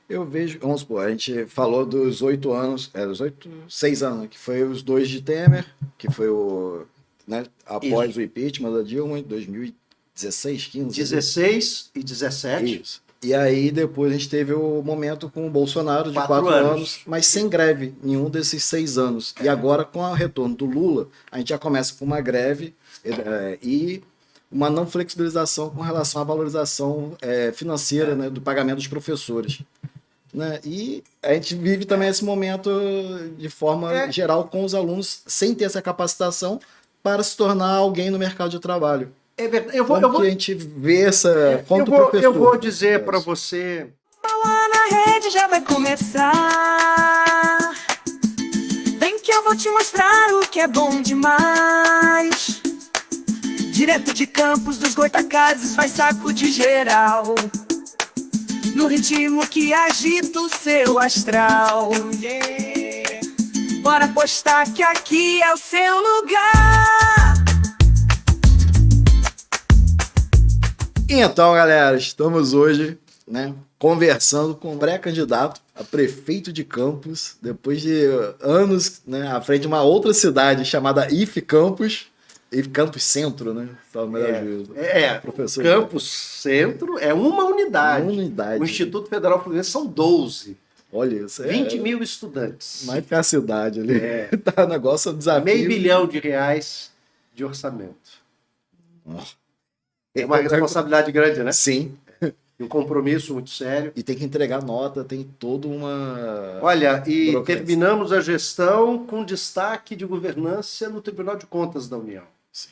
Eu vejo, vamos supor, a gente falou dos 8 anos, dos 6 anos, que foi os dois de Temer, que foi o, né, após Isso. o impeachment da Dilma, em 2016, 15 ali. 16 e 17, Isso. E aí depois a gente teve o momento com o Bolsonaro de quatro 4 anos, anos. mas sem greve nenhum desses 6 anos. E agora, com o retorno do Lula, a gente já começa com uma greve e uma não flexibilização com relação à valorização financeira, né, do pagamento dos professores. Né? E a gente vive também esse momento de forma É, geral com os alunos sem ter essa capacitação para se tornar alguém no mercado de trabalho. é verdade. Como que a gente vê essa, quanto Eu vou professor, nesse dizer para caso? você. Bola na rede já vai começar. Vem que eu vou te mostrar o que é bom demais. Direto de Campos dos Goitacazes faz saco de geral. No ritmo que agita o seu astral. Yeah. Bora apostar que aqui é o seu lugar. Então, galera, estamos hoje, né, conversando com um pré-candidato a prefeito de Campos, depois de anos, né, à frente de uma outra cidade chamada IF Campos, IF Campos Centro, né? Só o melhor juízo. Professor, Campos Centro é uma unidade. uma unidade. O Instituto Federal Fluminense são 12. Olha, isso 20 mil estudantes. mais que a cidade ali. Tá, o negócio é um desafio. R$500 bilhão de orçamento. É uma responsabilidade grande, né? Sim. E um compromisso muito sério. E tem que entregar nota, tem toda uma. Olha, e burocracia. terminamos a gestão com destaque de governança no Tribunal de Contas da União. Sim.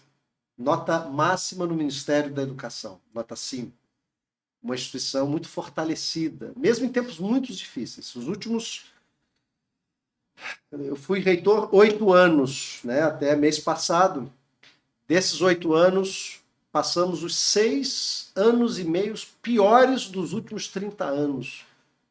Nota máxima no Ministério da Educação, nota 5. Uma instituição muito fortalecida, mesmo em tempos muito difíceis. Os últimos... Eu fui reitor 8 anos, né, até mês passado. Desses 8 anos, passamos os 6 anos e meios piores dos últimos 30 anos,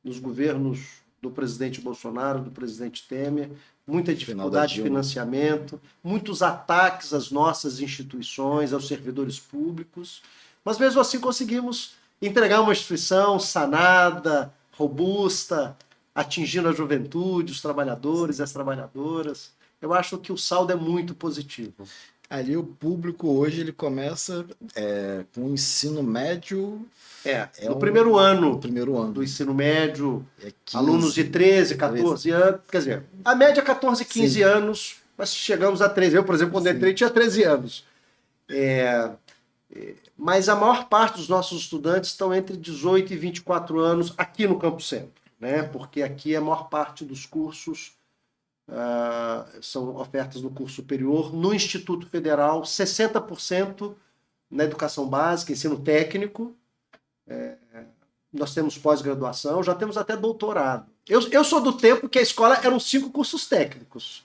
nos governos do presidente Bolsonaro, do presidente Temer, muita dificuldade de financiamento, muitos ataques às nossas instituições, aos servidores públicos, mas mesmo assim conseguimos entregar uma instituição sanada, robusta, atingindo a juventude, os trabalhadores e as trabalhadoras. Eu acho que o saldo é muito positivo. Ali o público hoje ele começa com o ensino médio. No primeiro ano no primeiro ano do ensino médio, 15, alunos de 13, 14 anos, quer dizer, a média é 14, 15 Sim. anos, mas chegamos a 13. Eu, por exemplo, quando entrei, tinha 13 anos. Mas a maior parte dos nossos estudantes estão entre 18 e 24 anos aqui no Campo Centro, né? Porque aqui a maior parte dos cursos são ofertas no curso superior. No Instituto Federal, 60% na educação básica, ensino técnico. Nós temos pós-graduação, já temos até doutorado. Eu sou do tempo que a escola eram 5 cursos técnicos.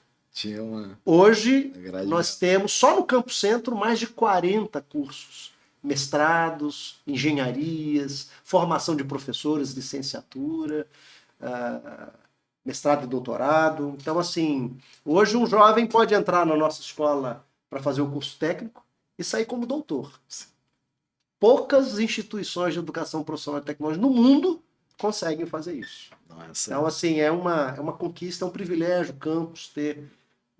Hoje, nós temos, só no Campo Centro, mais de 40 cursos. Mestrados, engenharias, formação de professores, licenciatura, mestrado e doutorado. Então, assim, hoje um jovem pode entrar na nossa escola para fazer o curso técnico e sair como doutor. Poucas instituições de educação profissional e tecnológica no mundo conseguem fazer isso. Nossa. Então, assim, é uma conquista, é um privilégio Campos ter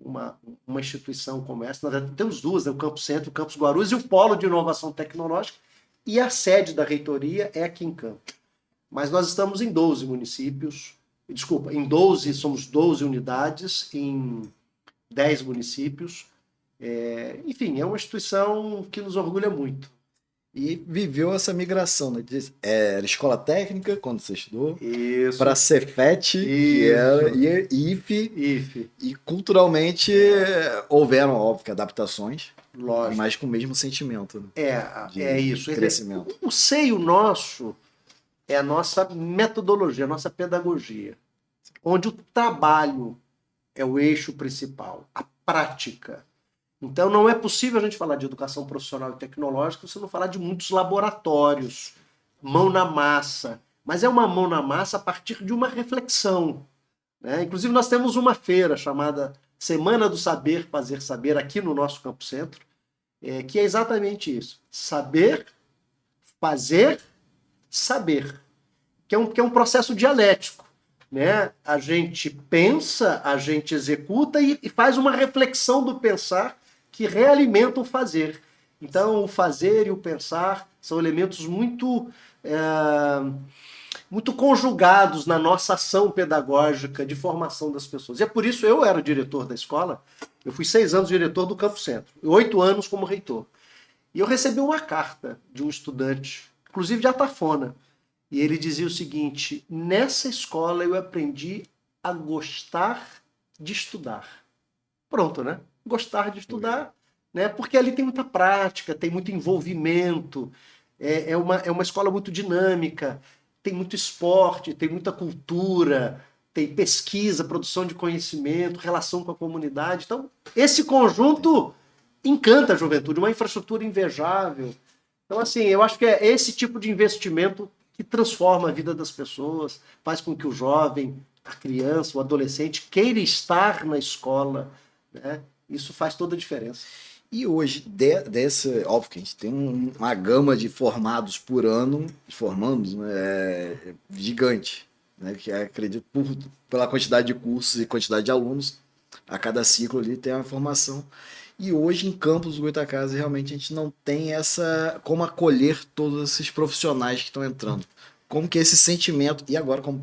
uma instituição como essa. Nós temos duas, né? O Campo Centro, o Campus Guarulhos e o Polo de Inovação Tecnológica, e a sede da reitoria é aqui em Campos. Mas nós estamos em 12 municípios, somos 12 unidades em 10 municípios. Enfim, é uma instituição que nos orgulha muito. E viveu essa migração, né? Era escola técnica, quando você estudou, para Cefet, que era IFE, e culturalmente houveram, óbvio, adaptações, lógico, mas com o mesmo sentimento. Né? É isso. Crescimento. O seio nosso é a nossa metodologia, a nossa pedagogia, onde o trabalho é o eixo principal, a prática. Então, não é possível a gente falar de educação profissional e tecnológica se não falar de muitos laboratórios, mão na massa. Mas é uma mão na massa a partir de uma reflexão, né? Inclusive, nós temos uma feira chamada Semana do Saber, Fazer Saber, aqui no nosso Campo Centro, que é exatamente isso. Saber, fazer, saber. que é um processo dialético, né? A gente pensa, a gente executa e faz uma reflexão do pensar que realimenta o fazer. Então, o fazer e o pensar são elementos muito conjugados na nossa ação pedagógica de formação das pessoas. E é por isso eu era o diretor da escola, eu fui 6 anos diretor do Campo Centro, e 8 anos como reitor. E eu recebi uma carta de um estudante, inclusive de Atafona, e ele dizia o seguinte: nessa escola eu aprendi a gostar de estudar. Pronto, né? Gostar de estudar, né? Porque ali tem muita prática, tem muito envolvimento, é uma escola muito dinâmica, tem muito esporte, tem muita cultura, tem pesquisa, produção de conhecimento, relação com a comunidade. Então, esse conjunto encanta a juventude, uma infraestrutura invejável. Então, assim, eu acho que é esse tipo de investimento que transforma a vida das pessoas, faz com que o jovem, a criança, o adolescente queira estar na escola, né? Isso faz toda a diferença. E hoje, óbvio que a gente tem uma gama de formados por ano, de formandos, né, gigante, né, que acredito pela quantidade de cursos e quantidade de alunos, a cada ciclo ali tem uma formação. E hoje, em Campos do Goytacazes, realmente a gente não tem como acolher todos esses profissionais que estão entrando. Como que esse sentimento, e agora como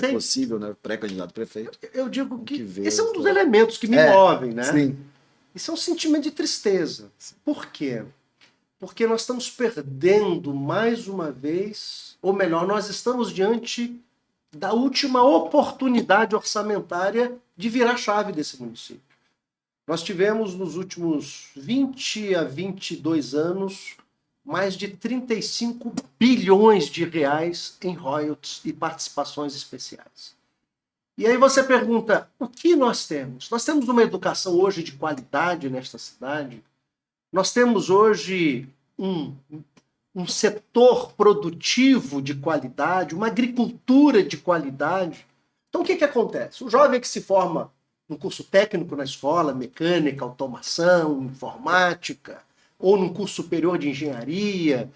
é possível, né, pré-candidato a prefeito? Eu digo que ver, esse é um dos elementos que me movem, né? Sim. Isso é um sentimento de tristeza. Por quê? Porque nós estamos perdendo mais uma vez, ou melhor, nós estamos diante da última oportunidade orçamentária de virar a chave desse município. Nós tivemos nos últimos 20 a 22 anos mais de 35 bilhões de reais em royalties e participações especiais. E aí você pergunta, o que nós temos? Nós temos uma educação hoje de qualidade nesta cidade? Nós temos hoje um setor produtivo de qualidade, uma agricultura de qualidade? Então o que acontece? O jovem que se forma num curso técnico na escola, mecânica, automação, informática, ou num curso superior de engenharia,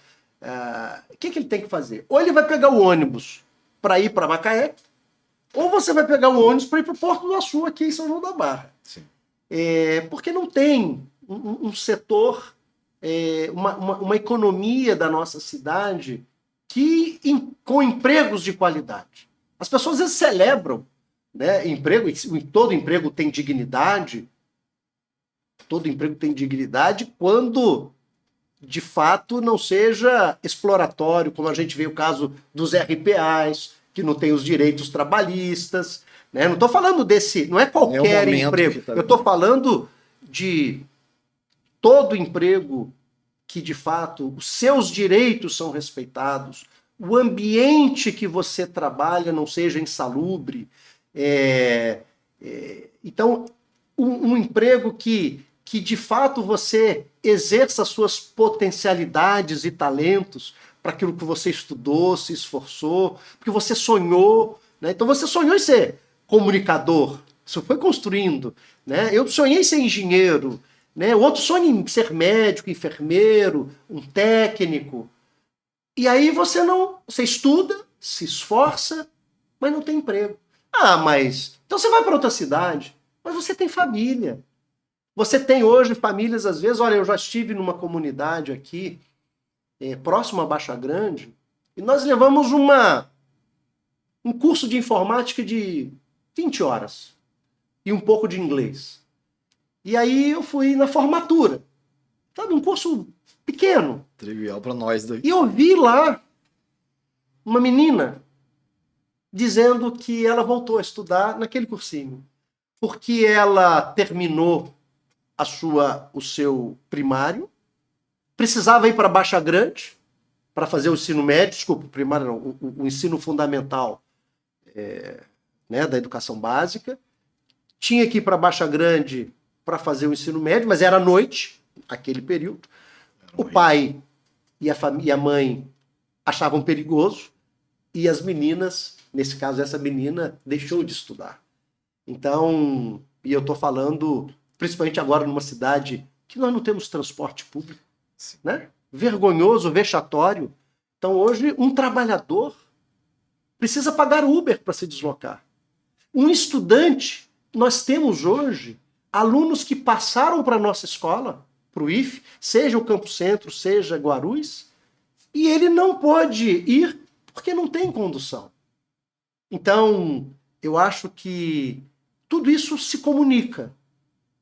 o que ele tem que fazer? Ou ele vai pegar o ônibus para ir para Macaé, ou você vai pegar o ônibus para ir para o Porto do Açu, aqui em São João da Barra. Sim. Porque não tem um setor, uma economia da nossa cidade com empregos de qualidade. As pessoas às vezes celebram, né, emprego, e todo emprego tem dignidade. Todo emprego tem dignidade quando, de fato, não seja exploratório, como a gente vê o caso dos RPAs, que não tem os direitos trabalhistas, né? Não estou falando não é qualquer emprego. Eu estou falando de todo emprego que, de fato, os seus direitos são respeitados, o ambiente que você trabalha não seja insalubre. Então, um emprego que de fato você exerça suas potencialidades e talentos para aquilo que você estudou, se esforçou, porque você sonhou, né? Então você sonhou em ser comunicador, você foi construindo, né? Eu sonhei em ser engenheiro, né? O outro sonha em ser médico, enfermeiro, um técnico. E aí você estuda, se esforça, mas não tem emprego. Mas então você vai para outra cidade, mas você tem família. Você tem hoje famílias, às vezes, olha, eu já estive numa comunidade aqui, próximo a Baixa Grande, e nós levamos um curso de informática de 20 horas e um pouco de inglês. E aí eu fui na formatura, sabe, um curso pequeno. Trivial para nós daí. E eu vi lá uma menina dizendo que ela voltou a estudar naquele cursinho, porque ela terminou o seu primário, precisava ir para Baixa Grande para fazer o ensino médio, desculpa, primário não, o ensino fundamental né, da educação básica, tinha que ir para Baixa Grande para fazer o ensino médio, mas era à noite, aquele período. O pai e a mãe achavam perigoso, e as meninas, nesse caso essa menina, deixou de estudar. Então, e eu estou falando principalmente agora numa cidade que nós não temos transporte público, né? Vergonhoso, vexatório. Então hoje um trabalhador precisa pagar Uber para se deslocar. Um estudante, nós temos hoje alunos que passaram para a nossa escola, para o IFE, seja o Campo Centro, seja Guarulhos, e ele não pode ir porque não tem condução. Então, eu acho que tudo isso se comunica.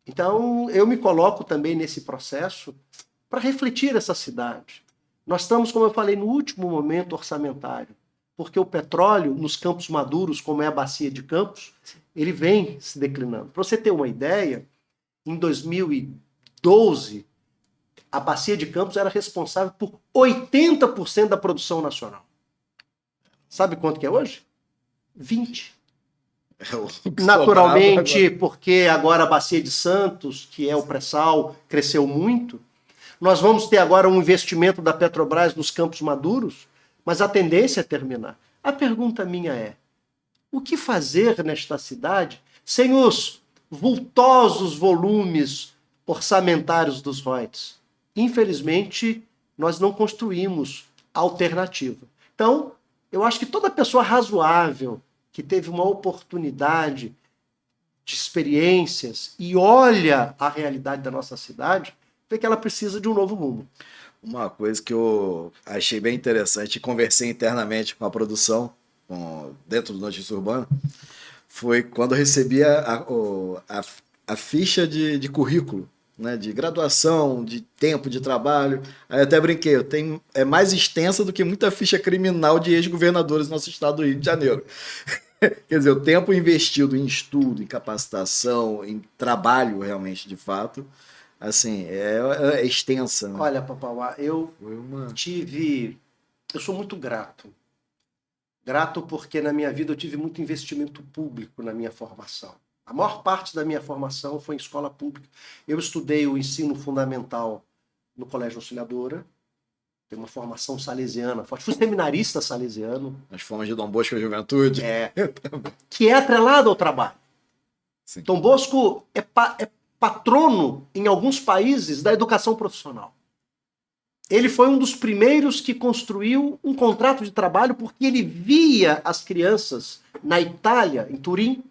Então, eu me coloco também nesse processo para refletir essa cidade. Nós estamos, como eu falei, no último momento orçamentário, porque o petróleo, nos campos maduros, como é a bacia de Campos, ele vem se declinando. Para você ter uma ideia, em 2012, a bacia de Campos era responsável por 80% da produção nacional. Sabe quanto que é hoje? 20%. Naturalmente, porque agora a bacia de Santos, que é o pré-sal, cresceu muito. Nós vamos ter agora um investimento da Petrobras nos campos maduros, mas a tendência é terminar. A pergunta minha é, o que fazer nesta cidade sem os vultosos volumes orçamentários dos royalties? Infelizmente, nós não construímos alternativa. Então, eu acho que toda pessoa razoável que teve uma oportunidade de experiências e olha a realidade da nossa cidade, vê que ela precisa de um novo rumo. Uma coisa que eu achei bem interessante e conversei internamente com a produção, dentro do Notícia Urbana, foi quando eu recebi a ficha de currículo, né, de graduação, de tempo de trabalho. Aí eu até brinquei, é mais extensa do que muita ficha criminal de ex-governadores do nosso estado do Rio de Janeiro. Quer dizer, o tempo investido em estudo, em capacitação, em trabalho realmente, de fato, assim, é extensa. Né? Olha, Papauá, eu sou muito grato. Grato porque na minha vida eu tive muito investimento público na minha formação. A maior parte da minha formação foi em escola pública. Eu estudei o ensino fundamental no Colégio Auxiliadora, tenho uma formação salesiana forte. Fui seminarista salesiano. Nós fomos de Dom Bosco à Juventude. Que é atrelado ao trabalho. Sim. Dom Bosco é patrono, em alguns países, da educação profissional. Ele foi um dos primeiros que construiu um contrato de trabalho porque ele via as crianças na Itália, em Turim,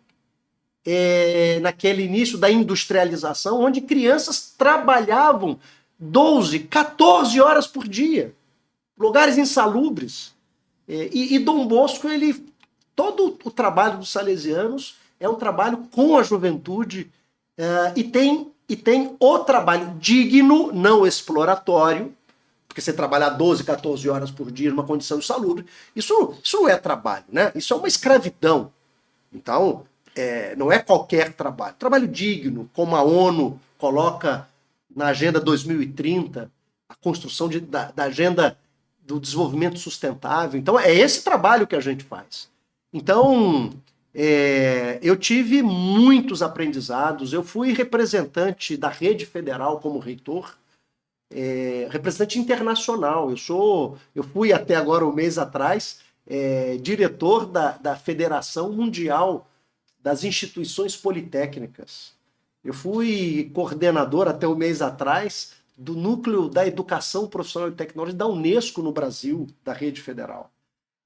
naquele início da industrialização, onde crianças trabalhavam 12, 14 horas por dia, lugares insalubres. E Dom Bosco, todo o trabalho dos salesianos é um trabalho com a juventude e tem o trabalho digno, não exploratório, porque você trabalhar 12, 14 horas por dia numa condição insalubre, isso não é trabalho, né? Isso é uma escravidão. Então, não é qualquer trabalho. Trabalho digno, como a ONU coloca na Agenda 2030, a construção da Agenda do Desenvolvimento Sustentável. Então, é esse trabalho que a gente faz. Então, eu tive muitos aprendizados. Eu fui representante da Rede Federal como reitor, representante internacional. Eu fui até agora, um mês atrás, diretor da Federação Mundial das Instituições Politécnicas. Eu fui coordenador até um mês atrás do Núcleo da Educação Profissional e Tecnológica da Unesco no Brasil, da Rede Federal.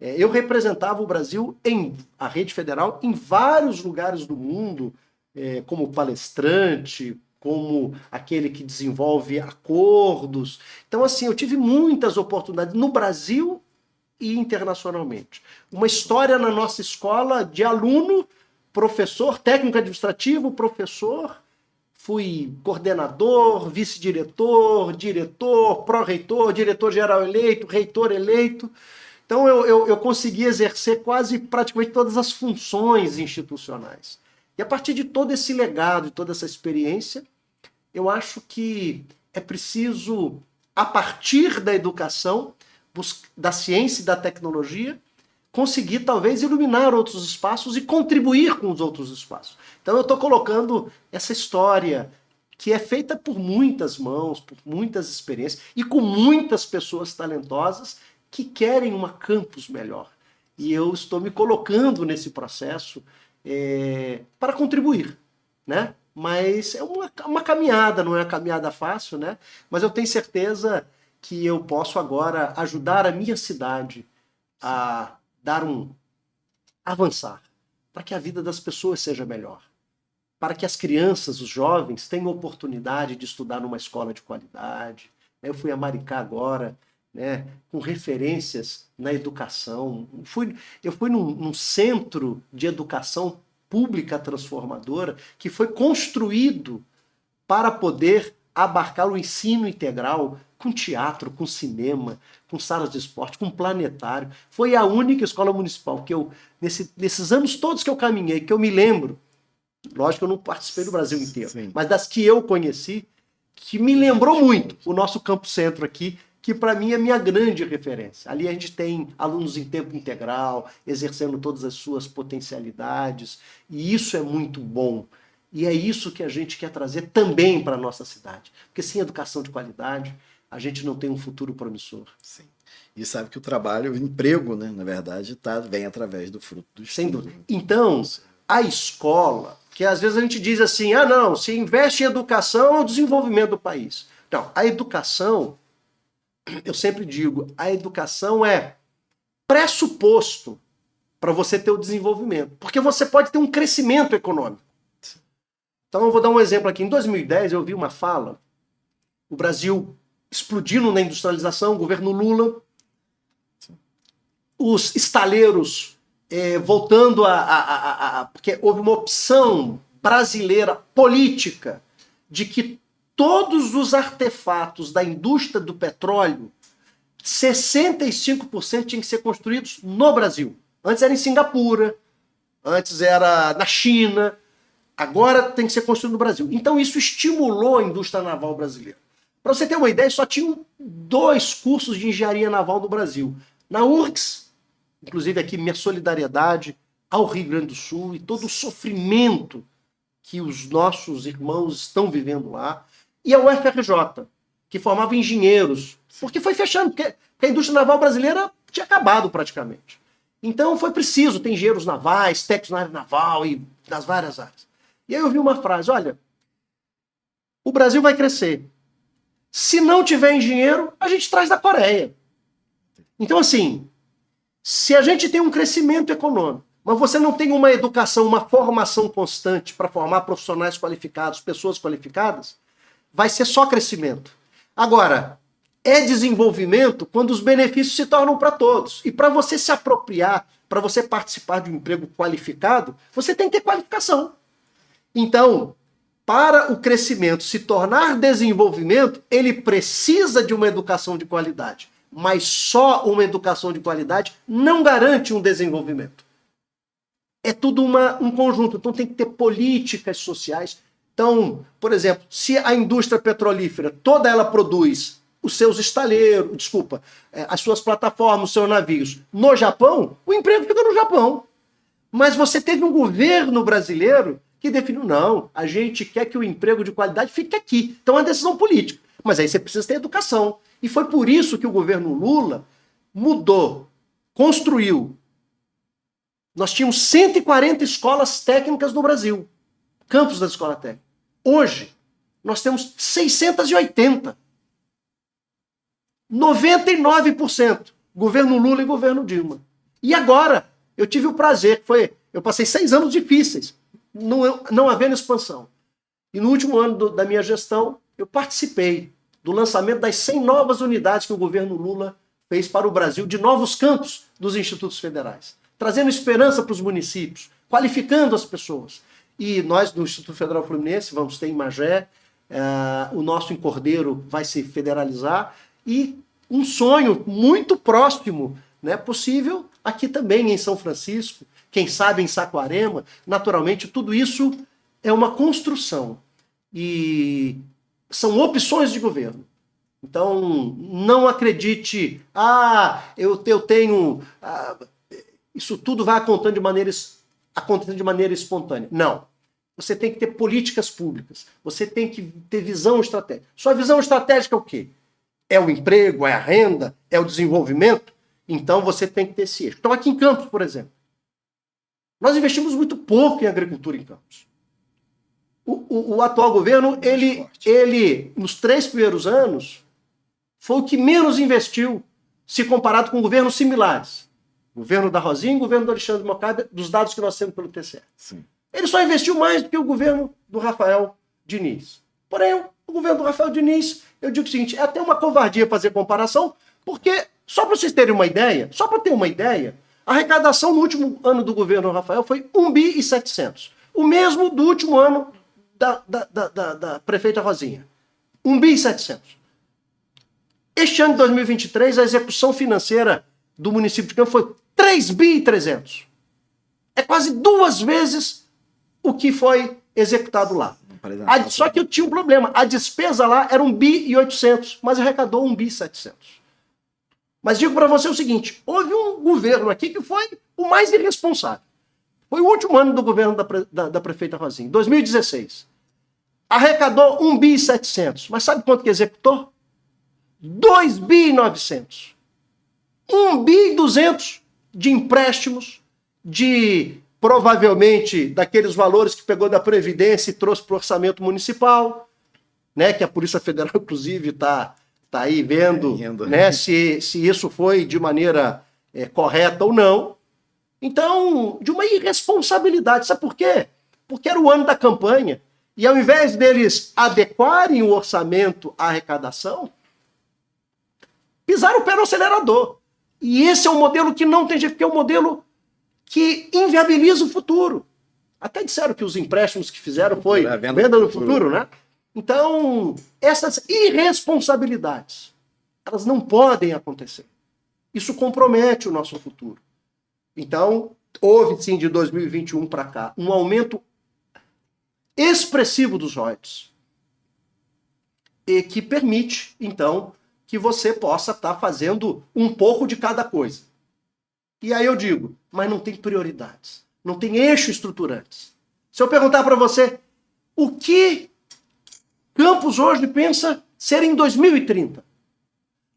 Eu representava o Brasil, a Rede Federal, em vários lugares do mundo, como palestrante, como aquele que desenvolve acordos. Então, assim, eu tive muitas oportunidades no Brasil e internacionalmente. Uma história na nossa escola de aluno, professor, técnico administrativo, professor, fui coordenador, vice-diretor, diretor, pró-reitor, diretor-geral eleito, reitor eleito. Então eu consegui exercer praticamente todas as funções institucionais. E a partir de todo esse legado, de toda essa experiência, eu acho que é preciso, a partir da educação, da ciência e da tecnologia, conseguir talvez iluminar outros espaços e contribuir com os outros espaços. Então eu estou colocando essa história que é feita por muitas mãos, por muitas experiências e com muitas pessoas talentosas que querem uma campus melhor. E eu estou me colocando nesse processo para contribuir, né? Mas é uma caminhada, não é uma caminhada fácil, né? Mas eu tenho certeza que eu posso agora ajudar a minha cidade a dar um avançar, para que a vida das pessoas seja melhor, para que as crianças, os jovens, tenham oportunidade de estudar numa escola de qualidade. Eu fui a Maricá agora, né, com referências na educação. Eu fui num centro de educação pública transformadora que foi construído para poder abarcar o ensino integral com teatro, com cinema, com salas de esporte, com planetário. Foi a única escola municipal que eu, nesses anos todos que eu caminhei, que eu me lembro, lógico que eu não participei do Brasil inteiro, Sim. mas das que eu conheci, que me lembrou muito o nosso Campo Centro aqui, que para mim é minha grande referência. Ali a gente tem alunos em tempo integral, exercendo todas as suas potencialidades, e isso é muito bom. E é isso que a gente quer trazer também para a nossa cidade. Porque sem educação de qualidade, a gente não tem um futuro promissor. Sim. E sabe que o trabalho, o emprego, né, na verdade, vem através do fruto do estudo. Sem dúvida. Então, a escola, que às vezes a gente diz assim, não, se investe em educação é o desenvolvimento do país. Não, a educação, eu sempre digo, a educação é pressuposto para você ter o desenvolvimento. Porque você pode ter um crescimento econômico. Então eu vou dar um exemplo aqui. Em 2010 eu vi uma fala, o Brasil explodindo na industrialização, o governo Lula, os estaleiros voltando porque houve uma opção brasileira política de que todos os artefatos da indústria do petróleo, 65% tinham que ser construídos no Brasil. Antes era em Singapura, antes era na China, agora tem que ser construído no Brasil. Então isso estimulou a indústria naval brasileira. Para você ter uma ideia, só tinham 2 cursos de engenharia naval no Brasil. Na URGS, inclusive aqui minha solidariedade ao Rio Grande do Sul e todo o sofrimento que os nossos irmãos estão vivendo lá, e a UFRJ, que formava engenheiros, porque foi fechando, porque a indústria naval brasileira tinha acabado praticamente. Então foi preciso ter engenheiros navais, técnicos na área naval e das várias áreas. E aí eu vi uma frase, olha, o Brasil vai crescer. Se não tiver engenheiro, a gente traz da Coreia. Então assim, se a gente tem um crescimento econômico, mas você não tem uma educação, uma formação constante para formar profissionais qualificados, pessoas qualificadas, vai ser só crescimento. Agora, é desenvolvimento quando os benefícios se tornam para todos. E para você se apropriar, para você participar de um emprego qualificado, você tem que ter qualificação. Então, para o crescimento se tornar desenvolvimento, ele precisa de uma educação de qualidade. Mas só uma educação de qualidade não garante um desenvolvimento. É tudo um conjunto. Então tem que ter políticas sociais. Então, por exemplo, se a indústria petrolífera, toda ela produz os seus estaleiros, as suas plataformas, os seus navios no Japão, o emprego fica no Japão. Mas você teve um governo brasileiro que definiu, não, a gente quer que o emprego de qualidade fique aqui. Então é uma decisão política. Mas aí você precisa ter educação. E foi por isso que o governo Lula mudou, construiu. Nós tínhamos 140 escolas técnicas no Brasil, campos da escola técnica. Hoje, nós temos 680. 99%. Governo Lula e governo Dilma. E agora, eu tive o prazer, eu passei 6 anos difíceis, não havendo expansão. E no último ano da minha gestão, eu participei do lançamento das 100 novas unidades que o governo Lula fez para o Brasil, de novos campos dos institutos federais, trazendo esperança para os municípios, qualificando as pessoas. E nós, do Instituto Federal Fluminense, vamos ter em Magé, o nosso em Cordeiro vai se federalizar, e um sonho muito próximo, né, possível, aqui também em São Francisco, quem sabe em Saquarema. Naturalmente, tudo isso é uma construção. E são opções de governo. Então, não acredite, eu tenho... isso tudo vai acontecendo de maneira espontânea. Não. Você tem que ter políticas públicas. Você tem que ter visão estratégica. Sua visão estratégica é o quê? É o emprego, é a renda, é o desenvolvimento? Então você tem que ter esse eixo. Então aqui em Campos, por exemplo, nós investimos muito pouco em agricultura em Campos. O atual governo, ele, nos 3 primeiros anos, foi o que menos investiu, se comparado com governos similares. Governo da Rosinha e governo do Alexandre Mocada, dos dados que nós temos pelo TCE. Sim. Ele só investiu mais do que o governo do Rafael Diniz. Porém, o governo do Rafael Diniz, eu digo o seguinte, é até uma covardia fazer comparação, porque, só para vocês terem uma ideia, só para ter uma ideia, a arrecadação no último ano do governo do Rafael foi 1.700 bi. O mesmo do último ano da prefeita Rosinha. 1.700 bi. Este ano de 2023, a execução financeira do município de Campos foi 3.300 bi. É quase 2 vezes o que foi executado lá. Só que eu tinha um problema. A despesa lá era 1.800 bi, mas arrecadou 1.700 bi. Mas digo para você o seguinte, houve um governo aqui que foi o mais irresponsável. Foi o último ano do governo da prefeita Rosinha, 2016. Arrecadou 1.700 bi, mas sabe quanto que executou? 2.900 bi. 1.200 bi de empréstimos, de provavelmente daqueles valores que pegou da Previdência e trouxe para o orçamento municipal, né, que a Polícia Federal, inclusive, está aí vendo né, se isso foi de maneira correta ou não. Então, de uma irresponsabilidade. Sabe por quê? Porque era o ano da campanha e ao invés deles adequarem o orçamento à arrecadação, pisaram o pé no acelerador. E esse é um modelo que não tem jeito, porque é um modelo que inviabiliza o futuro. Até disseram que os empréstimos que fizeram foi venda no futuro, né? Então, essas irresponsabilidades, elas não podem acontecer. Isso compromete o nosso futuro. Então, houve sim de 2021 para cá um aumento expressivo dos royalties e que permite, então, que você possa estar fazendo um pouco de cada coisa. E aí eu digo, mas não tem prioridades, não tem eixos estruturantes. Se eu perguntar para você, o que Campos hoje pensa ser em 2030?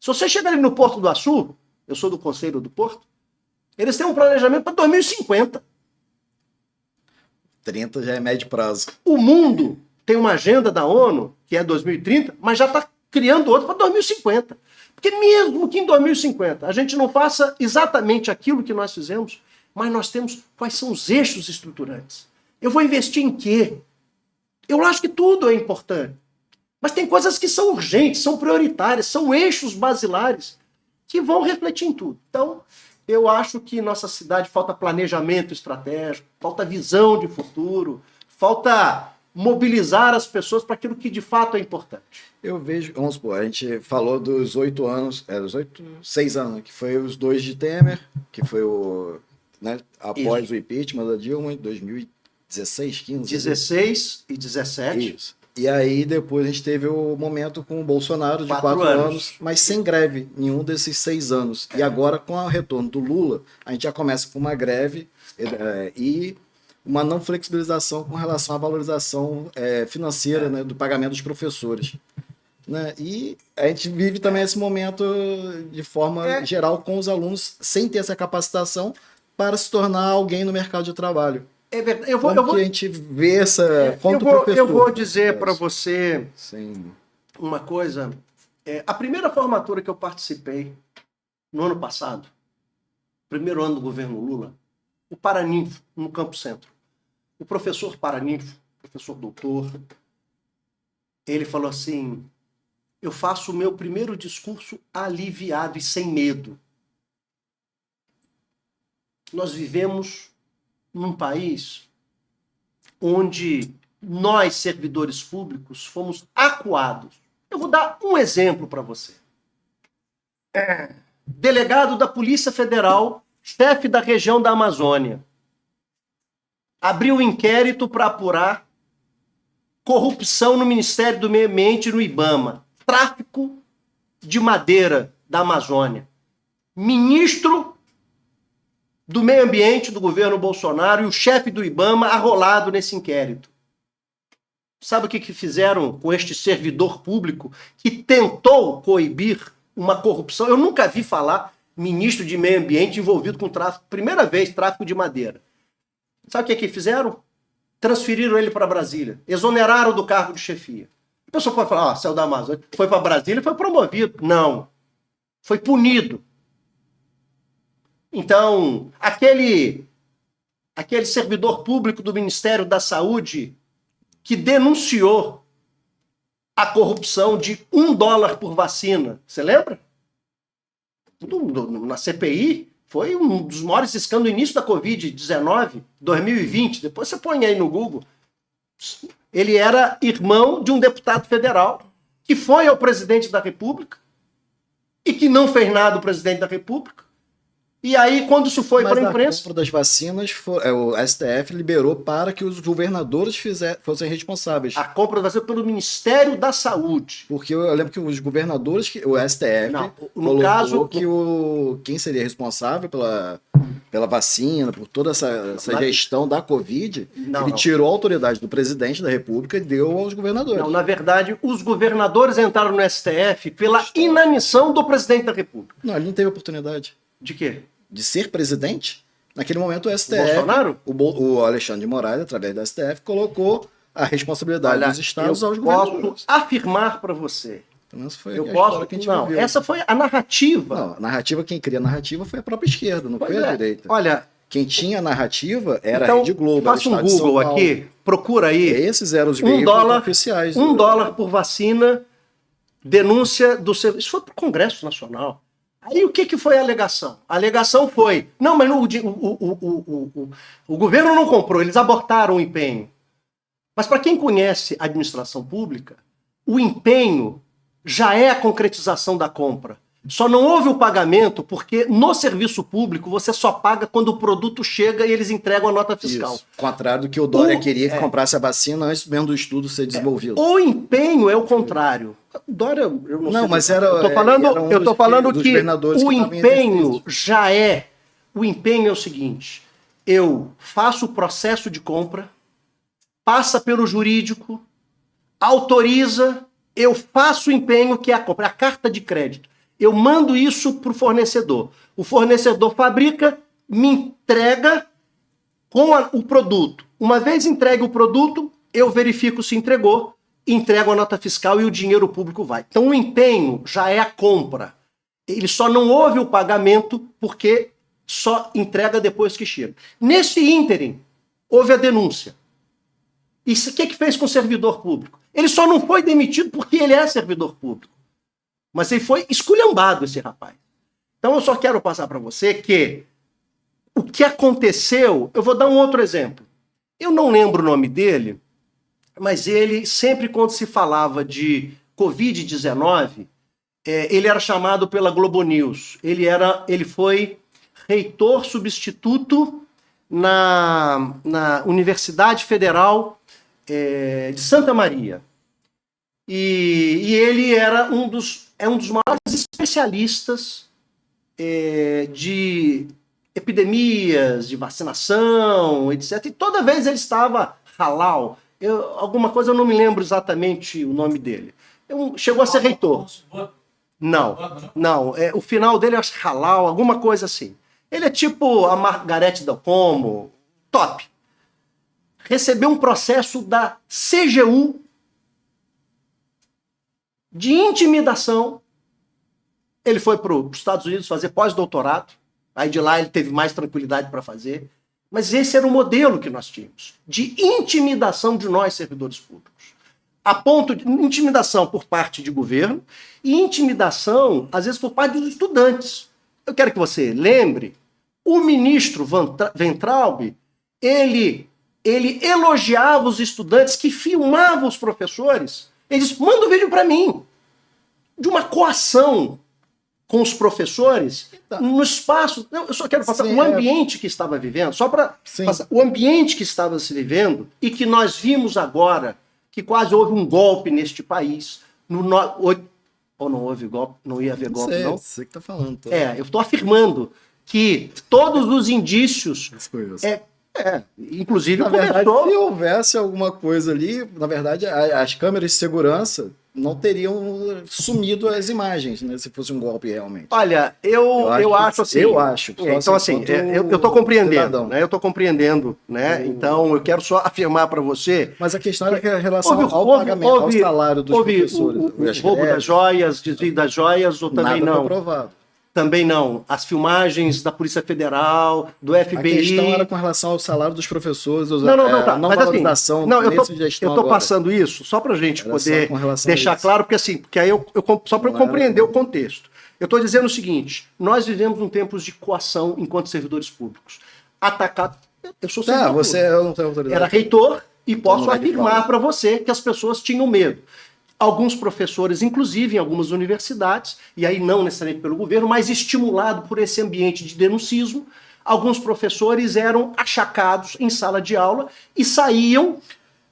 Se você chegar ali no Porto do Açu, eu sou do Conselho do Porto, eles têm um planejamento para 2050. 30 já é médio prazo. O mundo tem uma agenda da ONU, que é 2030, mas já está criando outra para 2050. Porque mesmo que em 2050 a gente não faça exatamente aquilo que nós fizemos, mas nós temos quais são os eixos estruturantes. Eu vou investir em quê? Eu acho que tudo é importante. Mas tem coisas que são urgentes, são prioritárias, são eixos basilares que vão refletir em tudo. Então, eu acho que nossa cidade falta planejamento estratégico, falta visão de futuro, falta mobilizar as pessoas para aquilo que de fato é importante. Eu vejo, vamos supor, a gente falou dos 8 anos, 6 anos, que foi os 2 de Temer, que foi o, né, após Isso. o impeachment da Dilma, em 2016, 15. 16 e 17. Isso. E aí depois a gente teve o momento com o Bolsonaro de 4 4 anos, mas sem greve nenhum desses 6 anos. E agora com o retorno do Lula, a gente já começa com uma greve e uma não flexibilização com relação à valorização financeira, né, do pagamento dos professores. Né? E a gente vive também esse momento de forma geral com os alunos sem ter essa capacitação para se tornar alguém no mercado de trabalho. É verdade. A gente vê essa... Eu vou dizer para você Sim. uma coisa. A primeira formatura que eu participei no ano passado, primeiro ano do governo Lula, o Paraninfo, no Campo Centro. O professor Paraninfo, professor doutor, ele falou assim, eu faço o meu primeiro discurso aliviado e sem medo. Nós vivemos num país onde nós, servidores públicos, fomos acuados. Eu vou dar um exemplo para você. Delegado da Polícia Federal, chefe da região da Amazônia, abriu um inquérito para apurar corrupção no Ministério do Meio Ambiente e no IBAMA, tráfico de madeira da Amazônia. Ministro do Meio Ambiente do governo Bolsonaro e o chefe do IBAMA arrolado nesse inquérito. Sabe o que fizeram com este servidor público que tentou coibir uma corrupção? Eu nunca vi falar ministro de Meio Ambiente envolvido com tráfico, primeira vez, tráfico de madeira. Sabe o que fizeram? Transferiram ele para Brasília, exoneraram do cargo de chefia. A pessoa pode falar, saiu da Amazônia, foi para Brasília e foi promovido. Não, foi punido. Então, aquele servidor público do Ministério da Saúde que denunciou a corrupção de $1 por vacina, você lembra? Na CPI, foi um dos maiores escândalos no início da Covid-19, 2020. Depois você põe aí no Google. Ele era irmão de um deputado federal que foi ao presidente da República e que não fez nada o presidente da República. E aí, quando isso foi para a imprensa... A compra das vacinas, o STF liberou para que os governadores fossem responsáveis. A compra das vacinas pelo Ministério da Saúde. Porque eu lembro que os governadores, o STF, não, no caso que quem seria responsável pela vacina, por toda essa gestão da Covid, ele tirou a autoridade do presidente da República e deu aos governadores. Não, na verdade, os governadores entraram no STF pela inanição do presidente da República. Não, ele não teve oportunidade. De quê? De ser presidente. Naquele momento o STF, Bolsonaro? O Alexandre de Moraes, através do STF, colocou a responsabilidade dos estados aos governadores. Eu posso afirmar para você. Então, essa foi Que a gente viveu. Essa foi a narrativa. Não, a narrativa, quem cria a narrativa foi a própria esquerda, não foi a direita. Olha, quem tinha a narrativa era então, a Rede Globo. Faça um Google aqui, procura aí. Esses eram os veículos oficiais. $1 por vacina, denúncia do serviço. Isso foi para o Congresso Nacional. Aí o que foi a alegação? A alegação foi, não, mas o governo não comprou, eles abortaram o empenho. Mas para quem conhece a administração pública, o empenho já é a concretização da compra. Só não houve o pagamento porque no serviço público você só paga quando o produto chega e eles entregam a nota fiscal. Isso. Contrário do que o Dória queria que comprasse a vacina antes mesmo do estudo ser desenvolvido. O empenho é o contrário. O Dória, eu não sei. Mas era. Eu tô falando que o empenho já é. O empenho é o seguinte: eu faço o processo de compra, passa pelo jurídico, autoriza, eu faço o empenho que é a compra, a carta de crédito. Eu mando isso para o fornecedor. O fornecedor fabrica, me entrega com o produto. Uma vez entregue o produto, eu verifico se entregou, entrego a nota fiscal e o dinheiro público vai. Então o empenho já é a compra. Ele só não houve o pagamento porque só entrega depois que chega. Nesse ínterim, houve a denúncia. E o que fez com o servidor público? Ele só não foi demitido porque ele é servidor público. Mas ele foi esculhambado, esse rapaz. Então eu só quero passar para você que o que aconteceu... Eu vou dar um outro exemplo. Eu não lembro o nome dele, mas ele, sempre quando se falava de Covid-19, ele era chamado pela Globo News. Ele foi reitor substituto na Universidade Federal de Santa Maria. E ele era um dos maiores especialistas de epidemias, de vacinação, etc. E toda vez ele estava halal. Alguma coisa, eu não me lembro exatamente o nome dele. Chegou a ser reitor. Não. O final dele eu acho halal, alguma coisa assim. Ele é tipo a Margarete Del Como, top. Recebeu um processo da CGU de intimidação. Ele foi para os Estados Unidos fazer pós-doutorado. Aí de lá ele teve mais tranquilidade para fazer. Mas esse era o modelo que nós tínhamos, de intimidação de nós, servidores públicos. A ponto de intimidação por parte de governo e intimidação, às vezes, por parte dos estudantes. Eu quero que você lembre, o ministro Weintraub, ele elogiava os estudantes que filmavam os professores. Ele disse, manda um vídeo para mim de uma coação com os professores no espaço. Eu só quero passar o ambiente que estava vivendo, só para passar. O ambiente que estava se vivendo e que nós vimos agora, que quase houve um golpe neste país. Ou não houve golpe? Não ia haver golpe, não? Você que está falando. Eu estou afirmando que todos os indícios... inclusive, na verdade, se houvesse alguma coisa ali, na verdade, as câmeras de segurança não teriam sumido as imagens, né? Se fosse um golpe realmente. Olha, eu acho assim. Eu acho. Então, assim, eu estou compreendendo, né? Eu estou compreendendo, né? Então, eu quero só afirmar para você. Mas a questão é que em relação ao pagamento, ao salário dos professores. O roubo das joias, desvio das joias, ou também nada não? Foi provado. Também não. As filmagens da Polícia Federal, do FBI... A questão era com relação ao salário dos professores, Tá. não Mas valorização assim, não, eu gestão tô agora. passando isso só para a gente Era poder só com relação a deixar isso. claro, porque aí só para eu Não era- compreender o contexto. Eu estou dizendo o seguinte, nós vivemos um tempo de coação enquanto servidores públicos. Atacado... Eu sou servidor público. Eu não tenho autoridade. Era reitor e Então posso não vai me afirmar falar. para você que as pessoas tinham medo. Alguns professores, inclusive em algumas universidades, e aí não necessariamente pelo governo, mas estimulado por esse ambiente de denuncismo, alguns professores eram achacados em sala de aula e saíam...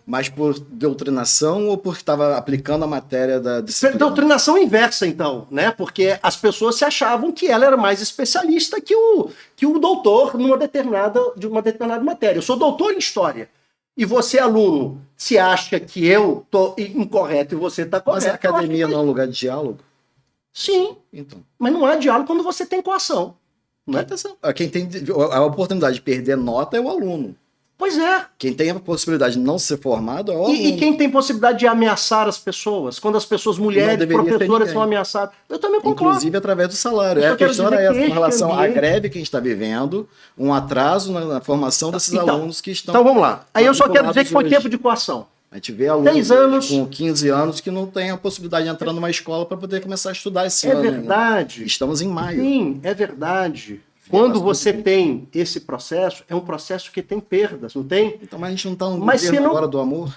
Mas por doutrinação ou por estava aplicando a matéria da disciplina? Doutrinação inversa, então, né? Porque as pessoas se achavam que ela era mais especialista que o doutor de uma determinada matéria. Eu sou doutor em História. E você, aluno, se acha que eu estou incorreto e você está correto... Mas a academia eu acho que não é um lugar de diálogo? Sim, Então. mas não há diálogo quando você tem coação. Não é? Quem tem a oportunidade de perder nota é o aluno. Pois é. Quem tem a possibilidade de não ser formado é o aluno. E quem tem possibilidade de ameaçar as pessoas? Quando as pessoas, mulheres, deveria ter professoras ninguém. são ameaçadas. Eu também concordo. Inclusive através do salário. Eu só A quero questão dizer era que essa, com este relação à ambiente- greve que a gente está vivendo, um atraso na formação desses Então, alunos que estão... Então vamos lá. Aí eu só quero dizer que foi hoje. tempo de coação. A gente vê alunos 10 anos. com 15 anos que não têm a possibilidade de entrar numa escola para poder começar a estudar esse É ano. verdade. Estamos em maio. Sim, é verdade. Quando você tem esse processo, é um processo que tem perdas, não tem? Então, mas a gente não está no Mas governo se não- agora do amor?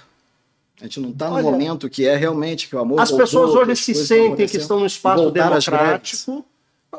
A gente não está no Olha, momento que é realmente que o amor As voltou, pessoas que hoje as se coisas sentem que acontecendo. estão no espaço Voltar às democrático.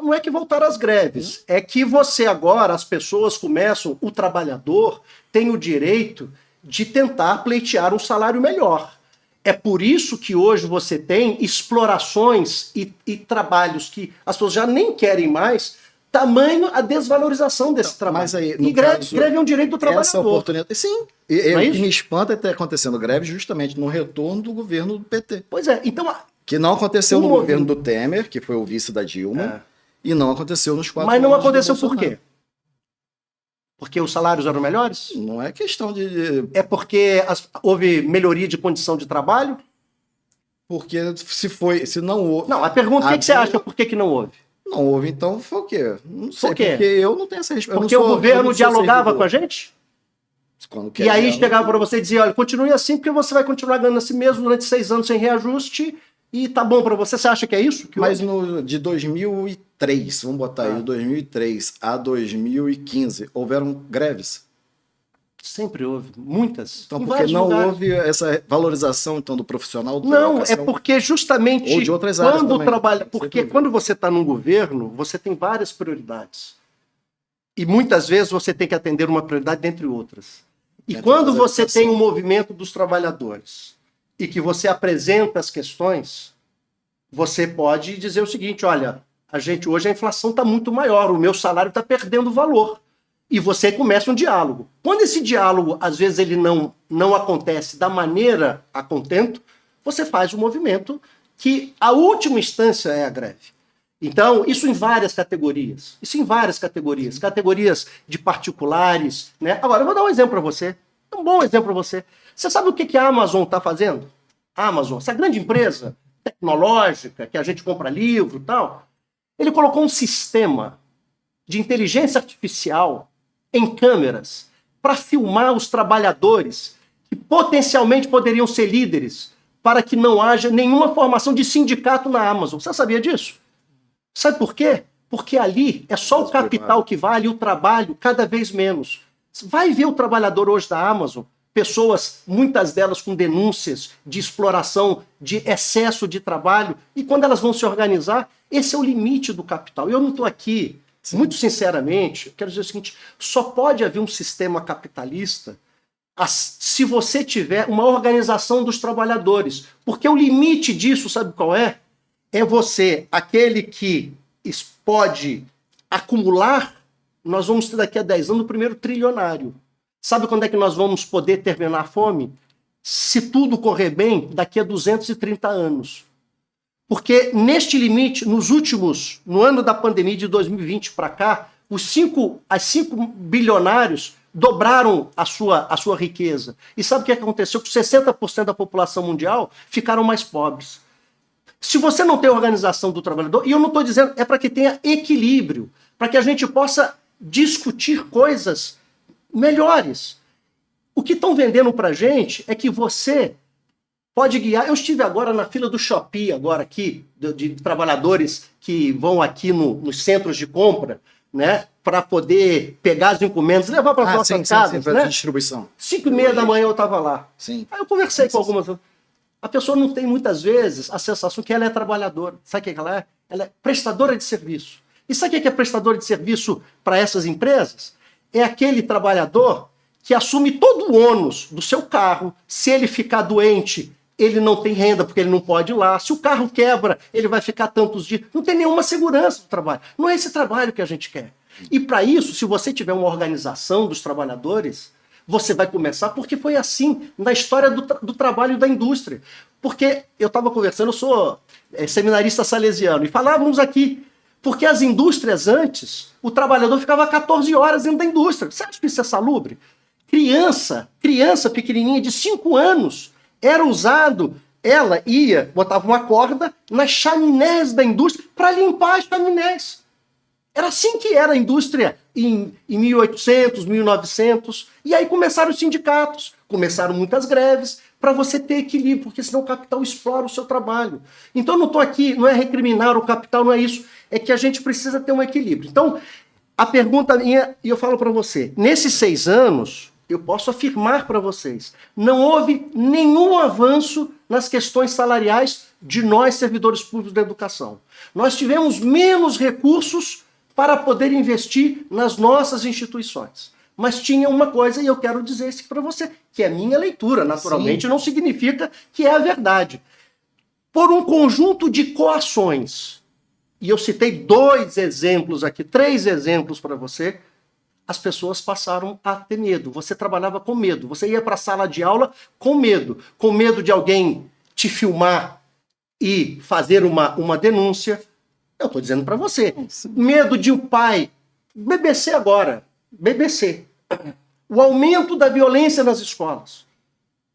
Não é que voltar às greves, é que você agora, as pessoas começam, o trabalhador tem o direito de tentar pleitear um salário melhor. É por isso que hoje você tem explorações e trabalhos que as pessoas já nem querem mais, tamanho a desvalorização desse trabalho. Mas aí, no e greve, caso, greve é um direito do trabalhador. Essa oportunidade. Sim. E Não é o que isso? me espanta é ter acontecendo greve justamente no retorno do governo do PT. Pois é, então... Que não aconteceu O no movimento- governo do Temer, que foi o vice da Dilma, e não aconteceu nos 4 Mas não anos do aconteceu por Bolsonaro. quê? Porque os salários eram melhores? Não é questão de. É porque houve melhoria de condição de trabalho? Porque se não houve. Não, a pergunta, o que você acha por que não houve? Não houve, então foi o quê? Não sei. Por quê? Porque eu não tenho essa resposta. Porque o governo dialogava com a gente? Quando E aí chegava para você e dizia, olha, continue assim porque você vai continuar ganhando assim mesmo durante 6 anos sem reajuste e tá bom para você. Você acha que é isso? Que Mas houve? de 2003, vamos botar aí, de 2003 a 2015, houveram greves. Sempre houve, muitas. Então, em porque vários não lugares. houve essa valorização então do profissional? Da Não, educação? é porque justamente Ou de outras áreas quando também, trabalha, sem porque dúvida. quando você está num governo, você tem várias prioridades. E muitas vezes você tem que atender uma prioridade dentre outras. E Entre quando elas, a você educação. tem um movimento dos trabalhadores e que você apresenta as questões, você pode dizer o seguinte, olha, hoje a inflação está muito maior, o meu salário está perdendo valor. E você começa um diálogo. Quando esse diálogo, às vezes, ele não acontece da maneira a contento, você faz um movimento que a última instância é a greve. Então, isso em várias categorias. Categorias de particulares, né? Agora, eu vou dar um exemplo para você. Um bom exemplo para você. Você sabe o que a Amazon está fazendo? A Amazon, essa grande empresa tecnológica, que a gente compra livro e tal, ele colocou um sistema de inteligência artificial em câmeras para filmar os trabalhadores que potencialmente poderiam ser líderes para que não haja nenhuma formação de sindicato na Amazon. Você sabia disso? Sabe por quê? Porque ali é só o capital que vale e o trabalho cada vez menos. Vai ver o trabalhador hoje da Amazon, pessoas, muitas delas com denúncias de exploração, de excesso de trabalho, e quando elas vão se organizar, esse é o limite do capital. Eu não estou aqui, muito sinceramente, quero dizer o seguinte, só pode haver um sistema capitalista se você tiver uma organização dos trabalhadores. Porque o limite disso, sabe qual é? É você, aquele que pode acumular, nós vamos ter daqui a 10 anos o primeiro trilionário. Sabe quando é que nós vamos poder terminar a fome? Se tudo correr bem, daqui a 230 anos. Porque neste limite, no ano da pandemia de 2020 para cá, os 5 bilionários dobraram a sua riqueza. E sabe o que aconteceu? Que 60% da população mundial ficaram mais pobres. Se você não tem organização do trabalhador, e eu não estou dizendo, é para que tenha equilíbrio, para que a gente possa discutir coisas melhores. O que estão vendendo para a gente é que você pode guiar. Eu estive agora na fila do Shopee, agora aqui, de trabalhadores que vão aqui nos centros de compra, né, para poder pegar as encomendas e levar para as nossas casas. Sim, né? distribuição. 5h30 da manhã eu estava lá. Sim. Aí eu conversei com algumas. A pessoa não tem, muitas vezes, a sensação que ela é trabalhadora. Sabe o que ela é? Ela é prestadora de serviço. E sabe o que é prestadora de serviço para essas empresas? É aquele trabalhador que assume todo o ônus do seu carro. Se ele ficar doente, ele não tem renda porque ele não pode ir lá. Se o carro quebra, ele vai ficar tantos dias. Não tem nenhuma segurança do trabalho. Não é esse trabalho que a gente quer. E para isso, se você tiver uma organização dos trabalhadores, você vai começar, porque foi assim na história do trabalho da indústria. Porque eu estava conversando, eu sou seminarista salesiano, e falávamos aqui, porque as indústrias antes, o trabalhador ficava 14 horas dentro da indústria. Você acha que isso é salubre? Criança pequenininha de 5 anos, era usado, ela ia, botava uma corda nas chaminés da indústria para limpar as chaminés. Era assim que era a indústria em 1800, 1900. E aí começaram os sindicatos, começaram muitas greves, para você ter equilíbrio, porque senão o capital explora o seu trabalho. Então eu não estou aqui, não é recriminar o capital, não é isso. É que a gente precisa ter um equilíbrio. Então, a pergunta minha, e eu falo para você, nesses 6 anos, eu posso afirmar para vocês, não houve nenhum avanço nas questões salariais de nós, servidores públicos da educação. Nós tivemos menos recursos para poder investir nas nossas instituições. Mas tinha uma coisa, e eu quero dizer isso para você, que é minha leitura, naturalmente. Sim. Não significa que é a verdade. Por um conjunto de coações, e eu citei 2 exemplos aqui, 3 exemplos para você, as pessoas passaram a ter medo. Você trabalhava com medo, você ia para a sala de aula com medo de alguém te filmar e fazer uma denúncia. Eu estou dizendo para você. Medo de um pai. BBC agora. BBC. O aumento da violência nas escolas.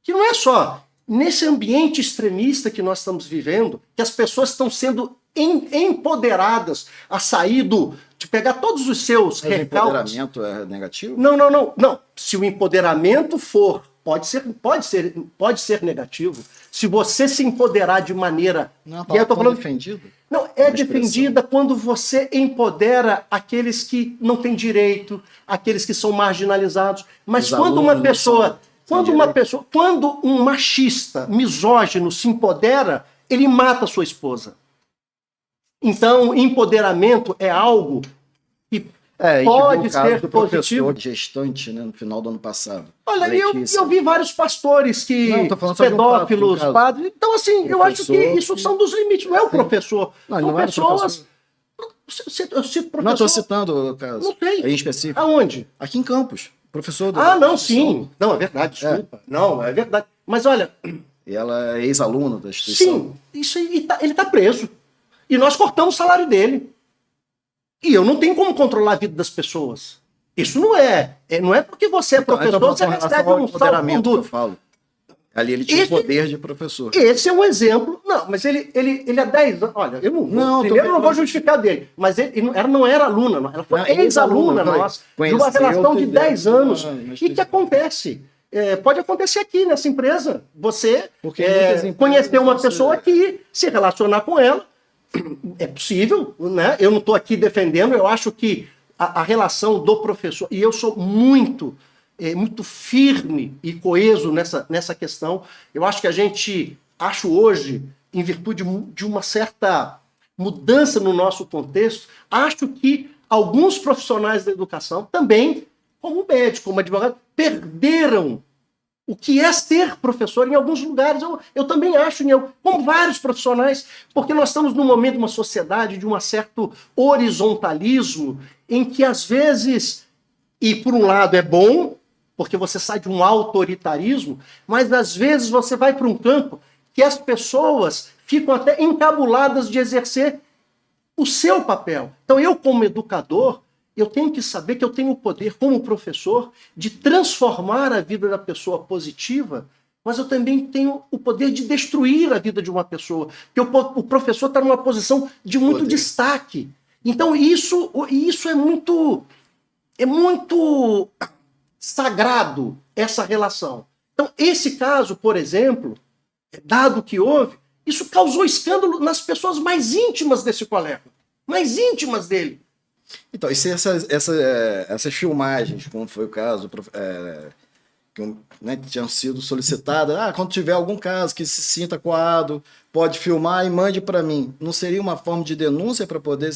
Que não é só nesse ambiente extremista que nós estamos vivendo, que as pessoas estão sendo empoderadas a sair de pegar todos os seus recalques. O empoderamento é negativo? Não. Se o empoderamento for, pode ser negativo. Se você se empoderar de maneira... Não, e eu tô falando defendido? Não, é defendida quando você empodera aqueles que não têm direito, aqueles que são marginalizados. Mas quando um machista, misógino se empodera, ele mata a sua esposa. Então, empoderamento é algo que pode ser do positivo. Professor gestante, né, no final do ano passado. Olha, eu vi vários pastores que pedófilos, padres. Então, assim, eu acho que isso são dos limites. Não é o professor. Não, são não é pessoas. Eu cito professor. não estou citando o caso. Não sei. Em específico. Aonde? Aqui em Campos. Professor do. Não, sim. Não, é verdade, desculpa. Não, é verdade. Mas olha. E ela é ex-aluna da instituição. Sim, isso aí, ele está preso. E nós cortamos o salário dele. E eu não tenho como controlar a vida das pessoas. Isso não é. Não é porque você é professor, você recebe um saldo. Eu falo. Ali ele tinha o poder de professor. Esse é um exemplo. Não, mas ele há 10 anos. Olha, eu não vou justificar dele. Mas ele não era aluna, ela foi ex-aluna nossa. De uma relação de 10 anos. E que acontece? Pode acontecer aqui nessa empresa. Você conhecer uma pessoa aqui, se relacionar com ela. É possível, né? Eu não estou aqui defendendo, eu acho que a relação do professor, e eu sou muito firme e coeso nessa questão. Eu acho que acho hoje, em virtude de uma certa mudança no nosso contexto, acho que alguns profissionais da educação também, como médico, como advogado, perderam o que é ser professor em alguns lugares. Eu também acho, como vários profissionais, porque nós estamos num momento de uma sociedade de um certo horizontalismo em que, às vezes, e por um lado é bom, porque você sai de um autoritarismo, mas às vezes você vai para um campo que as pessoas ficam até encabuladas de exercer o seu papel. Então eu, como educador, eu tenho que saber que eu tenho o poder, como professor, de transformar a vida da pessoa positiva mas eu também tenho o poder de destruir a vida de uma pessoa. Porque o professor está numa posição de muito destaque. Então, isso é muito sagrado, essa relação. Então, esse caso, por exemplo, dado que houve, isso causou escândalo nas pessoas mais íntimas desse colega, mais íntimas dele. Então, e se essas filmagens, como foi o caso, que né, tinham sido solicitadas, quando tiver algum caso que se sinta coado, pode filmar e mande para mim. Não seria uma forma de denúncia para poder,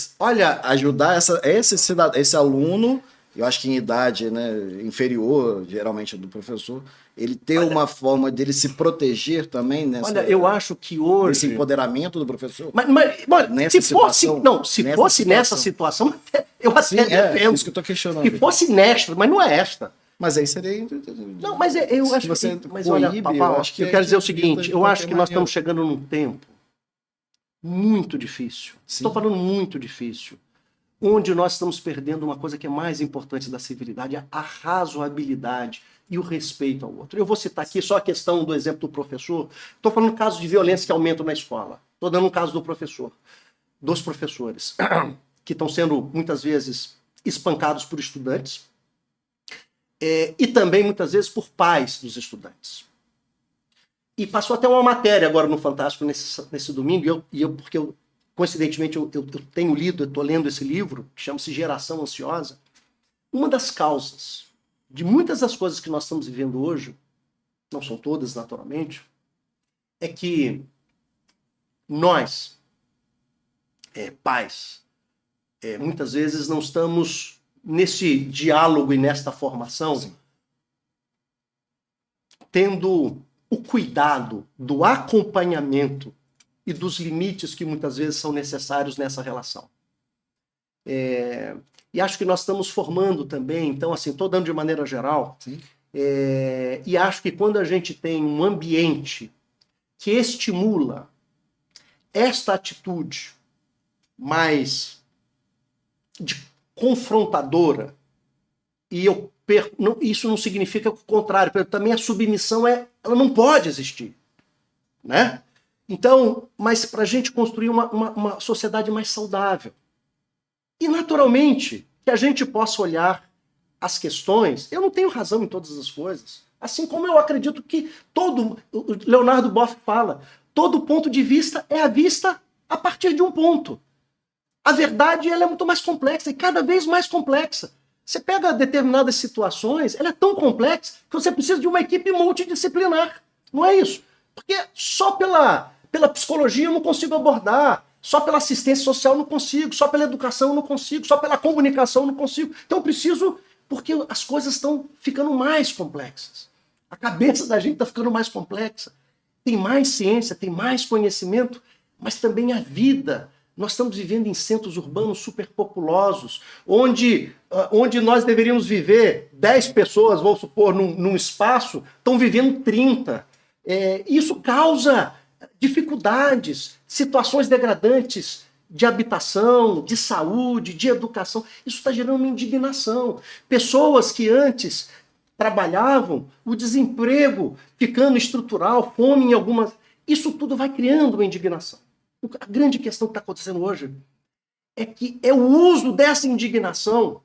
ajudar esse aluno, eu acho que em idade, né, inferior, geralmente, do professor, ele ter uma forma dele se proteger também eu acho que hoje... esse empoderamento do professor. Mas se fosse nessa situação, eu até defendo. Isso que eu estou questionando. Se fosse nesta, mas não é esta. Mas aí seria... Não, mas eu acho que... Mas olha, Papá, eu quero dizer o seguinte, eu acho que nós estamos chegando num tempo muito difícil. Estou falando muito difícil. Onde nós estamos perdendo uma coisa que é mais importante da civilidade, a razoabilidade e o respeito ao outro. Eu vou citar aqui só a questão do exemplo do professor. Estou falando casos de violência que aumentam na escola. Estou dando um caso do professor, dos professores, que estão sendo, muitas vezes, espancados por estudantes e também, muitas vezes, por pais dos estudantes. E passou até uma matéria agora no Fantástico nesse domingo, porque coincidentemente, eu tenho lido, eu estou lendo esse livro, que chama-se Geração Ansiosa. Uma das causas de muitas das coisas que nós estamos vivendo hoje, não são todas, naturalmente, é que nós, pais, muitas vezes não estamos nesse diálogo e nesta formação tendo o cuidado do acompanhamento e dos limites que muitas vezes são necessários nessa relação. E acho que nós estamos formando também, então, assim, estou dando de maneira geral, e acho que quando a gente tem um ambiente que estimula esta atitude mais confrontadora, e isso não significa o contrário, porque também a submissão ela não pode existir, né? Então, mas para a gente construir uma sociedade mais saudável. E, naturalmente, que a gente possa olhar as questões. Eu não tenho razão em todas as coisas. Assim como eu acredito que o Leonardo Boff fala, todo ponto de vista é a vista a partir de um ponto. A verdade ela é muito mais complexa e cada vez mais complexa. Você pega determinadas situações, ela é tão complexa que você precisa de uma equipe multidisciplinar. Não é isso? Porque só pela psicologia eu não consigo abordar, só pela assistência social eu não consigo, só pela educação eu não consigo, só pela comunicação eu não consigo. Então eu preciso, porque as coisas estão ficando mais complexas. A cabeça da gente está ficando mais complexa. Tem mais ciência, tem mais conhecimento, mas também a vida. Nós estamos vivendo em centros urbanos superpopulosos, onde nós deveríamos viver 10 pessoas, vamos supor, num espaço, estão vivendo 30. Isso causa dificuldades, situações degradantes de habitação, de saúde, de educação. Isso está gerando uma indignação. Pessoas que antes trabalhavam, o desemprego ficando estrutural, fome em algumas... Isso tudo vai criando uma indignação. A grande questão que está acontecendo hoje é que é o uso dessa indignação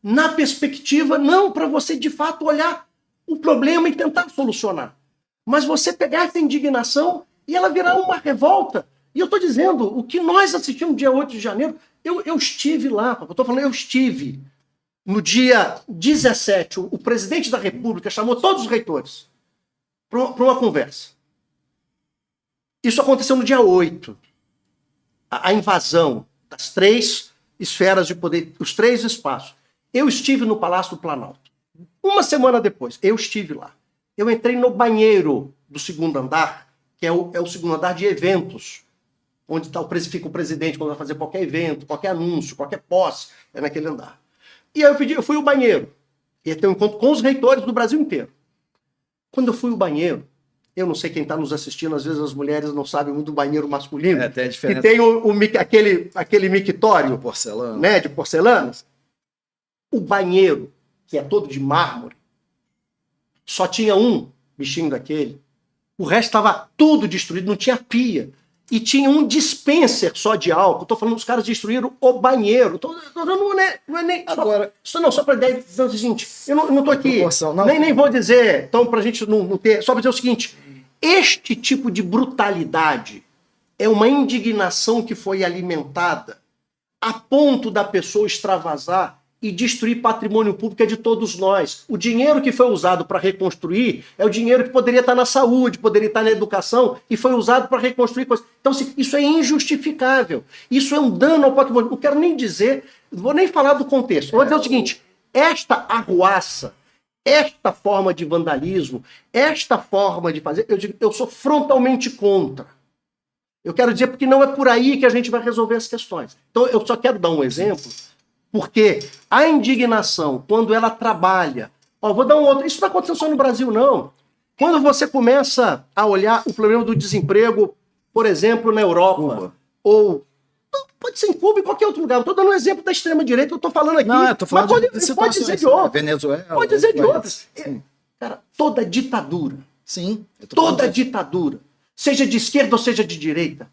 na perspectiva, não para você de fato olhar o problema e tentar solucionar, mas você pegar essa indignação e ela virar uma revolta. E eu estou dizendo, o que nós assistimos no dia 8 de janeiro, eu estive lá, eu estive no dia 17, o presidente da República chamou todos os reitores para uma conversa. Isso aconteceu no dia 8. A invasão das 3 esferas de poder, os 3 espaços. Eu estive no Palácio do Planalto. Uma semana depois, eu estive lá. Eu entrei no banheiro do segundo andar, que é o segundo andar de eventos, onde fica o presidente quando vai fazer qualquer evento, qualquer anúncio, qualquer posse, é naquele andar. E aí eu fui ao banheiro. Ia ter um encontro com os reitores do Brasil inteiro. Quando eu fui ao banheiro, eu não sei quem está nos assistindo, às vezes as mulheres não sabem muito do banheiro masculino. Tem a diferença. E tem aquele mictório de porcelana. Né, de porcelana. O banheiro, que é todo de mármore, só tinha um bichinho daquele, O resto estava tudo destruído, não tinha pia. E tinha um dispenser só de álcool. Estou falando, os caras destruíram o banheiro. Não é nem. Agora, Só para ideia dizer o seguinte: eu não estou aqui. Não. Nem vou dizer, então, para a gente não ter. Só para dizer o seguinte: este tipo de brutalidade é uma indignação que foi alimentada a ponto da pessoa extravasar e destruir patrimônio público de todos nós. O dinheiro que foi usado para reconstruir é o dinheiro que poderia estar na saúde, poderia estar na educação, e foi usado para reconstruir coisas. Então, isso é injustificável. Isso é um dano ao patrimônio. Não quero nem dizer, não vou nem falar do contexto. Vou dizer o seguinte: esta arruaça, esta forma de vandalismo, esta forma de fazer, eu sou frontalmente contra. Eu quero dizer porque não é por aí que a gente vai resolver as questões. Então, eu só quero dar um exemplo. Porque a indignação, quando ela trabalha... vou dar um outro... Isso não está acontecendo só no Brasil, não. Quando você começa a olhar o problema do desemprego, por exemplo, na Europa, Cuba. ou... Pode ser em Cuba, em qualquer outro lugar. Eu estou dando um exemplo da extrema-direita que eu estou falando aqui. Não, eu tô falando mas pode dizer de outros. Venezuela. Pode dizer de outros. Sim. Cara, toda ditadura, Sim. toda ditadura, seja de esquerda ou seja de direita,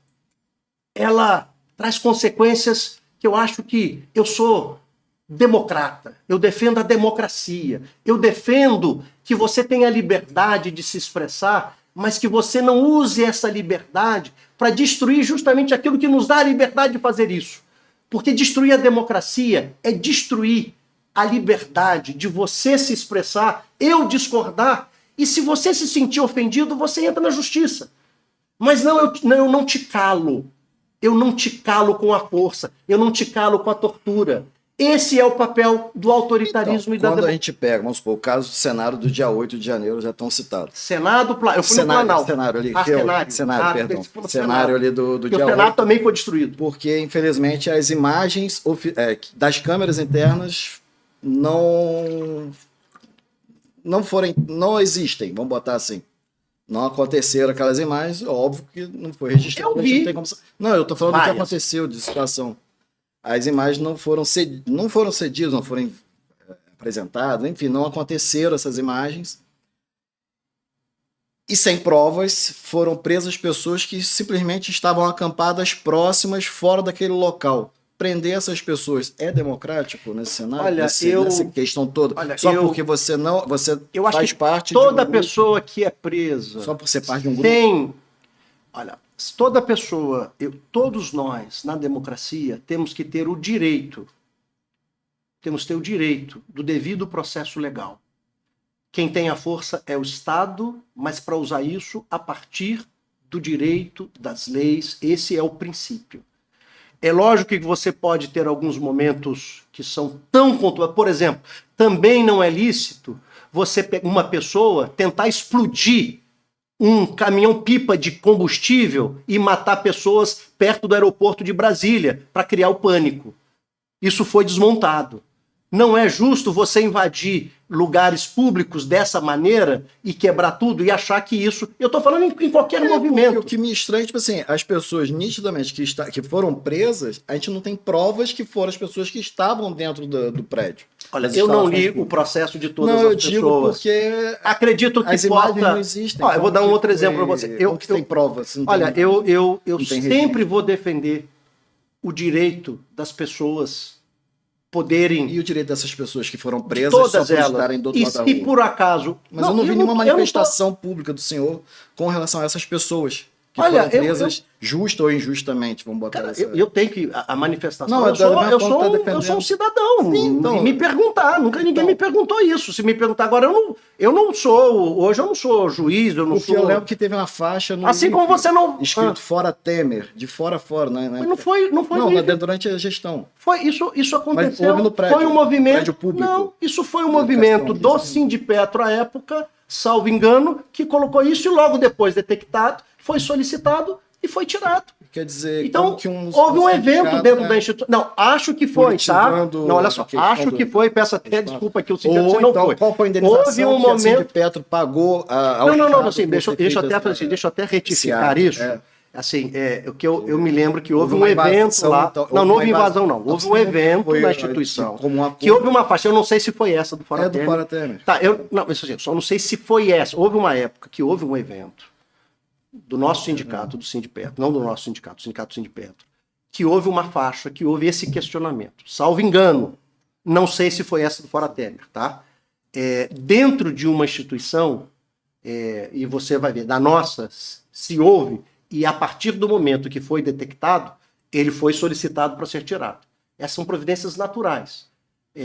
ela traz consequências... que eu acho que eu sou democrata, eu defendo a democracia, eu defendo que você tenha liberdade de se expressar, mas que você não use essa liberdade para destruir justamente aquilo que nos dá a liberdade de fazer isso. Porque destruir a democracia é destruir a liberdade de você se expressar, eu discordar, e se você se sentir ofendido, você entra na justiça. Mas não, eu não te calo. Eu não te calo com a força, eu não te calo com a tortura. Esse é o papel do autoritarismo e da democracia. Quando a gente pega, vamos supor, o caso do Senado do dia 8 de janeiro, já estão citados. Senado, eu fui no Planalto. Cenário ali, Cenário. Cenário ali do dia 8. O Senado também foi destruído. Porque, infelizmente, as imagens das câmeras internas não existem, vamos botar assim. Não aconteceram aquelas imagens, óbvio que não foi registrado. Eu vi. Não, eu tô falando do que Várias. aconteceu de situação. As imagens não foram cedidas, não foram apresentadas, enfim, não aconteceram essas imagens. E sem provas, foram presas pessoas que simplesmente estavam acampadas próximas, fora daquele local. Prender essas pessoas é democrático nesse cenário? Olha, nessa questão toda? Porque você faz parte toda de um grupo, pessoa que é presa só por ser parte de um grupo. Toda pessoa, todos nós na democracia temos que ter o direito, do devido processo legal. Quem tem a força é o Estado, mas para usar isso a partir do direito, das leis, esse é o princípio. É lógico que você pode ter alguns momentos que são tão conturbados. Por exemplo, também não é lícito você pegar uma pessoa, tentar explodir um caminhão-pipa de combustível e matar pessoas perto do aeroporto de Brasília para criar o pânico. Isso foi desmontado. Não é justo você invadir lugares públicos dessa maneira e quebrar tudo e achar que isso... Eu estou falando em qualquer movimento. O que me estranha, tipo assim, as pessoas nitidamente que foram presas, a gente não tem provas que foram as pessoas que estavam dentro do prédio. Olha, eu não li o processo de todas as pessoas. Não, eu digo porque acredito que as imagens não existem. Eu vou dar um outro exemplo para você. Eu que tem provas. Olha, eu sempre vou defender o direito das pessoas poderem... E o direito dessas pessoas que foram presas todas só por elas. estarem do outro lado da rua. E por acaso... Mas eu não vi nenhuma manifestação pública do senhor com relação a essas pessoas que foram presas justa ou injustamente, vamos botar cara, essa... eu tenho que... A manifestação... Não, eu sou um cidadão. Sim, então, me perguntar. Nunca ninguém me perguntou isso. Se me perguntar agora, eu não sou... Hoje eu não sou juiz, eu não porque sou... eu lembro que teve uma faixa no assim como você não... escrito fora Temer, de fora a fora, né? Mas não foi durante a gestão. Isso aconteceu. Mas houve no prédio, foi um movimento... prédio público. Não, isso foi um movimento do Sindipetro à época, salvo engano, que colocou isso e logo depois detectado, foi solicitado e foi tirado. Quer dizer, então, houve um evento dentro da instituição. Não, acho que foi, tá? Não, olha só, acho que foi, peço até desculpa que o Sindipetro não foi. Qual foi a indenização houve um momento... que a Sindipetro pagou ao Não, assim, deixa eu até retificar isso. Assim, o que eu me lembro que houve um evento lá. Então, não houve invasão, não. Houve um evento na instituição. Que houve uma faixa. Eu não sei se foi essa do Fora Temer. Do Fora Temer. Tá, eu só não sei se foi essa. Houve uma época que houve um evento do nosso sindicato, do Sindipetro, não do nosso sindicato, do sindicato Sindipetro, que houve uma faixa, que houve esse questionamento. Salvo engano, não sei se foi essa do Fora Temer, tá? Dentro de uma instituição, e você vai ver, da nossa, se houve, e a partir do momento que foi detectado, ele foi solicitado para ser tirado. Essas são providências naturais.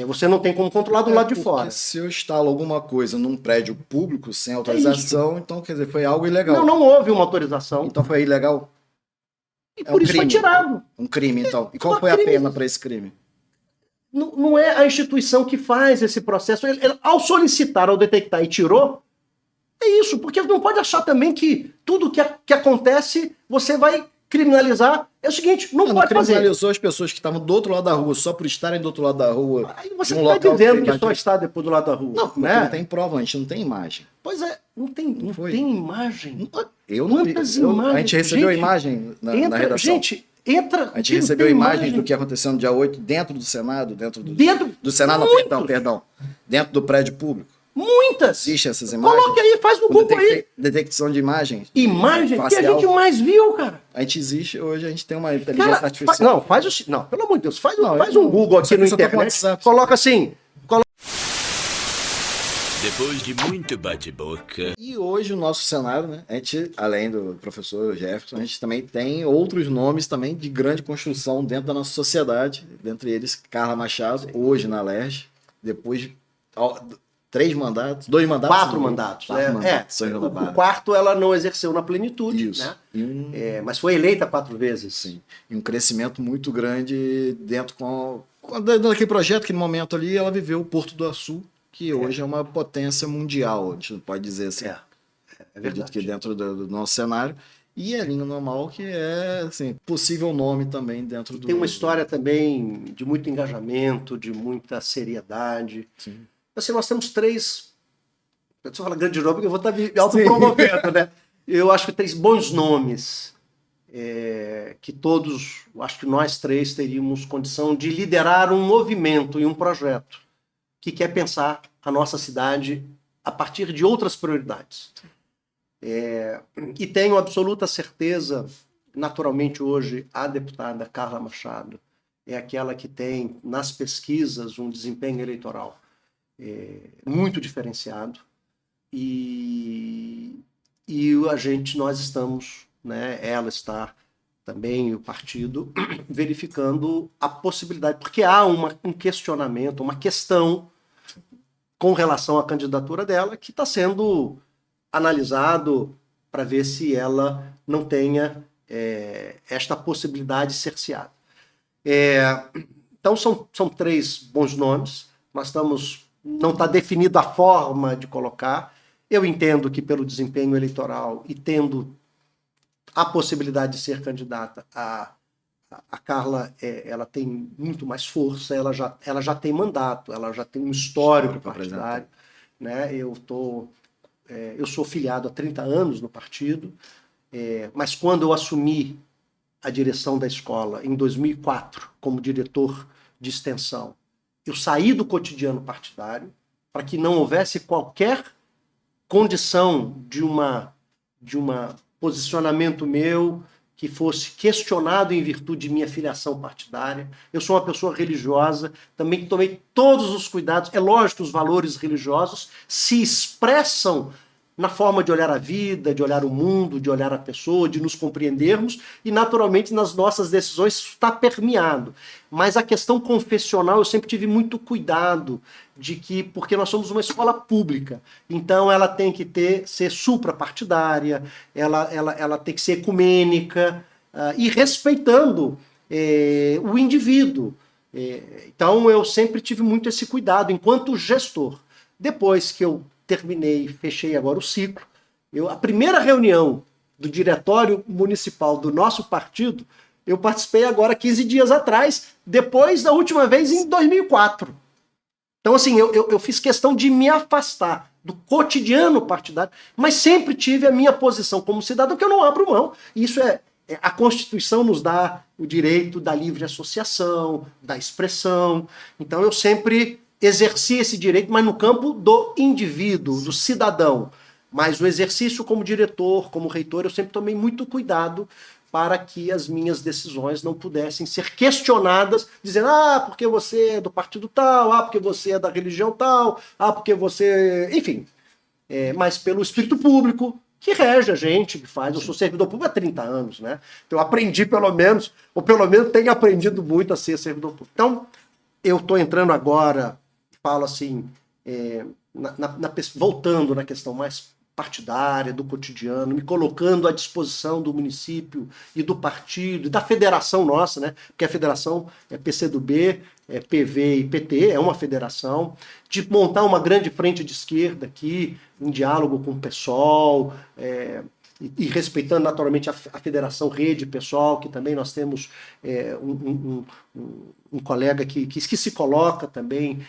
Você não tem como controlar do lado de Porque fora. se eu instalo alguma coisa num prédio público sem autorização, então quer dizer, foi algo ilegal. Não houve uma autorização. Então foi ilegal? E por isso foi tirado. Um crime, então. E qual Um foi a crime. pena para esse crime? Não é a instituição que faz esse processo. Ele, ao solicitar, ao detectar e tirou, é isso. Porque não pode achar também que tudo que acontece você vai criminalizar. É o seguinte, não pode fazer. Criminalizou as pessoas que estavam do outro lado da rua, só por estarem do outro lado da rua. Aí você num está local dizendo que que só está depois do lado da rua. Não, porque né? não tem prova, a gente não tem imagem. Pois é, não tem Eu imagem. não vi. Quantas A imagens? gente recebeu a Gente, imagem na redação. Gente, entra. A gente não recebeu tem imagens do que aconteceu no dia 8 dentro do Senado, dentro do Senado, muito. perdão, dentro do prédio público. Muitas. Existem essas imagens. Coloque aí, faz no Com Google aí. detecção de imagens. Imagem que a facial. gente mais viu, cara. A gente existe, hoje a gente tem uma inteligência Cara, artificial. não, pelo amor de Deus, faz Não, um eu- Google aqui só que no eu só tô com internet, WhatsApp. coloca assim, Depois de muito bate-boca. E hoje o nosso cenário, né? A gente, além do professor Jefferson, a gente também tem outros nomes também de grande construção dentro da nossa sociedade. Dentre eles, Carla Machado, hoje na LERJ, depois de 2 mandatos. 4 mandatos. Quatro mandatos, São João da O Barra. quarto ela não exerceu na plenitude, Isso. né? E Mas foi eleita 4 vezes. sim, e um crescimento muito grande dentro daquele projeto que no momento ali ela viveu o Porto do Açu, que hoje é uma potência mundial, a gente pode dizer assim. É Acredito verdade. que dentro do nosso cenário. E a linha normal, que é assim, possível nome também dentro do. Tem uma história também de muito engajamento, de muita seriedade. Sim. Assim, nós temos 3. Eu só falo grande nome porque eu vou estar me autopromovendo, né? Eu acho que 3 bons nomes que todos, acho que nós 3 teríamos condição de liderar um movimento e um projeto que quer pensar a nossa cidade a partir de outras prioridades. E tenho absoluta certeza, naturalmente hoje, a deputada Carla Machado é aquela que tem, nas pesquisas, um desempenho eleitoral muito diferenciado e nós estamos, né, ela está também, o partido, verificando a possibilidade, porque há um questionamento, uma questão com relação à candidatura dela que está sendo analisado para ver se ela não tenha esta possibilidade cerceada. Então são 3 bons nomes, não está definida a forma de colocar. Eu entendo que pelo desempenho eleitoral e tendo a possibilidade de ser candidata, a Carla ela tem muito mais força, ela já tem mandato, ela já tem um histórico partidário, né? Eu sou filiado há 30 anos no partido, mas quando eu assumi a direção da escola em 2004 como diretor de extensão, eu saí do cotidiano partidário para que não houvesse qualquer condição de uma posicionamento meu que fosse questionado em virtude de minha filiação partidária. Eu sou uma pessoa religiosa, também tomei todos os cuidados. É lógico que os valores religiosos se expressam na forma de olhar a vida, de olhar o mundo, de olhar a pessoa, de nos compreendermos, e naturalmente nas nossas decisões isso está permeado. Mas a questão confessional eu sempre tive muito cuidado porque nós somos uma escola pública, então ela tem que ser suprapartidária, ela tem que ser ecumênica e respeitando o indivíduo. Então eu sempre tive muito esse cuidado enquanto gestor. Depois que eu terminei, fechei agora o ciclo, a primeira reunião do diretório municipal do nosso partido, eu participei agora 15 dias atrás, depois da última vez em 2004. Então, assim, eu fiz questão de me afastar do cotidiano partidário, mas sempre tive a minha posição como cidadão, que eu não abro mão. Isso a Constituição nos dá o direito da livre associação, da expressão. Então, eu sempre exerci esse direito, mas no campo do indivíduo, do cidadão. Mas o exercício como diretor, como reitor, eu sempre tomei muito cuidado para que as minhas decisões não pudessem ser questionadas, dizendo, porque você é do partido tal, porque você é da religião tal, porque você... Enfim, mas pelo espírito público, que rege a gente, que faz. Eu sou servidor público há 30 anos, né? Então eu aprendi pelo menos tenho aprendido muito a ser servidor público. Então, eu estou entrando agora, falo assim, voltando na questão mais partidária, do cotidiano, me colocando à disposição do município e do partido, e da federação nossa, né? Porque a federação é PCdoB, é PV e PT, é uma federação, de montar uma grande frente de esquerda aqui, em diálogo com o PSOL, e respeitando naturalmente a Federação Rede Pessoal, que também nós temos um colega que se coloca também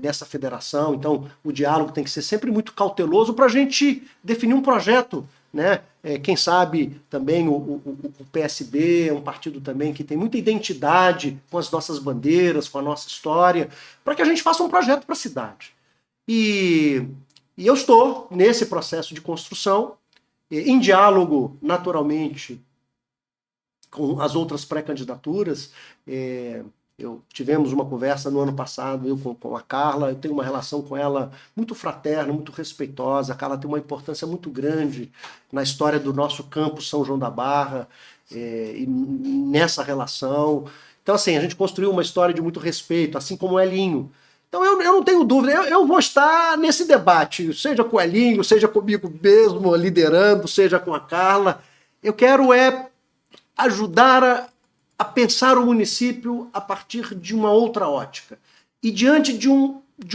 nessa federação. Então, o diálogo tem que ser sempre muito cauteloso para a gente definir um projeto, né? Quem sabe também o PSB é um partido também que tem muita identidade com as nossas bandeiras, com a nossa história, para que a gente faça um projeto para a cidade. E eu estou nesse processo de construção, em diálogo, naturalmente, com as outras pré-candidaturas. Tivemos uma conversa no ano passado, eu com a Carla, eu tenho uma relação com ela muito fraterna, muito respeitosa. A Carla tem uma importância muito grande na história do nosso campus São João da Barra, e nessa relação. Então, assim, a gente construiu uma história de muito respeito, assim como o Elinho. Então, eu não tenho dúvida, eu vou estar nesse debate, seja com o Elinho, seja comigo mesmo, liderando, seja com a Carla. Eu quero ajudar a pensar o município a partir de uma outra ótica. E diante de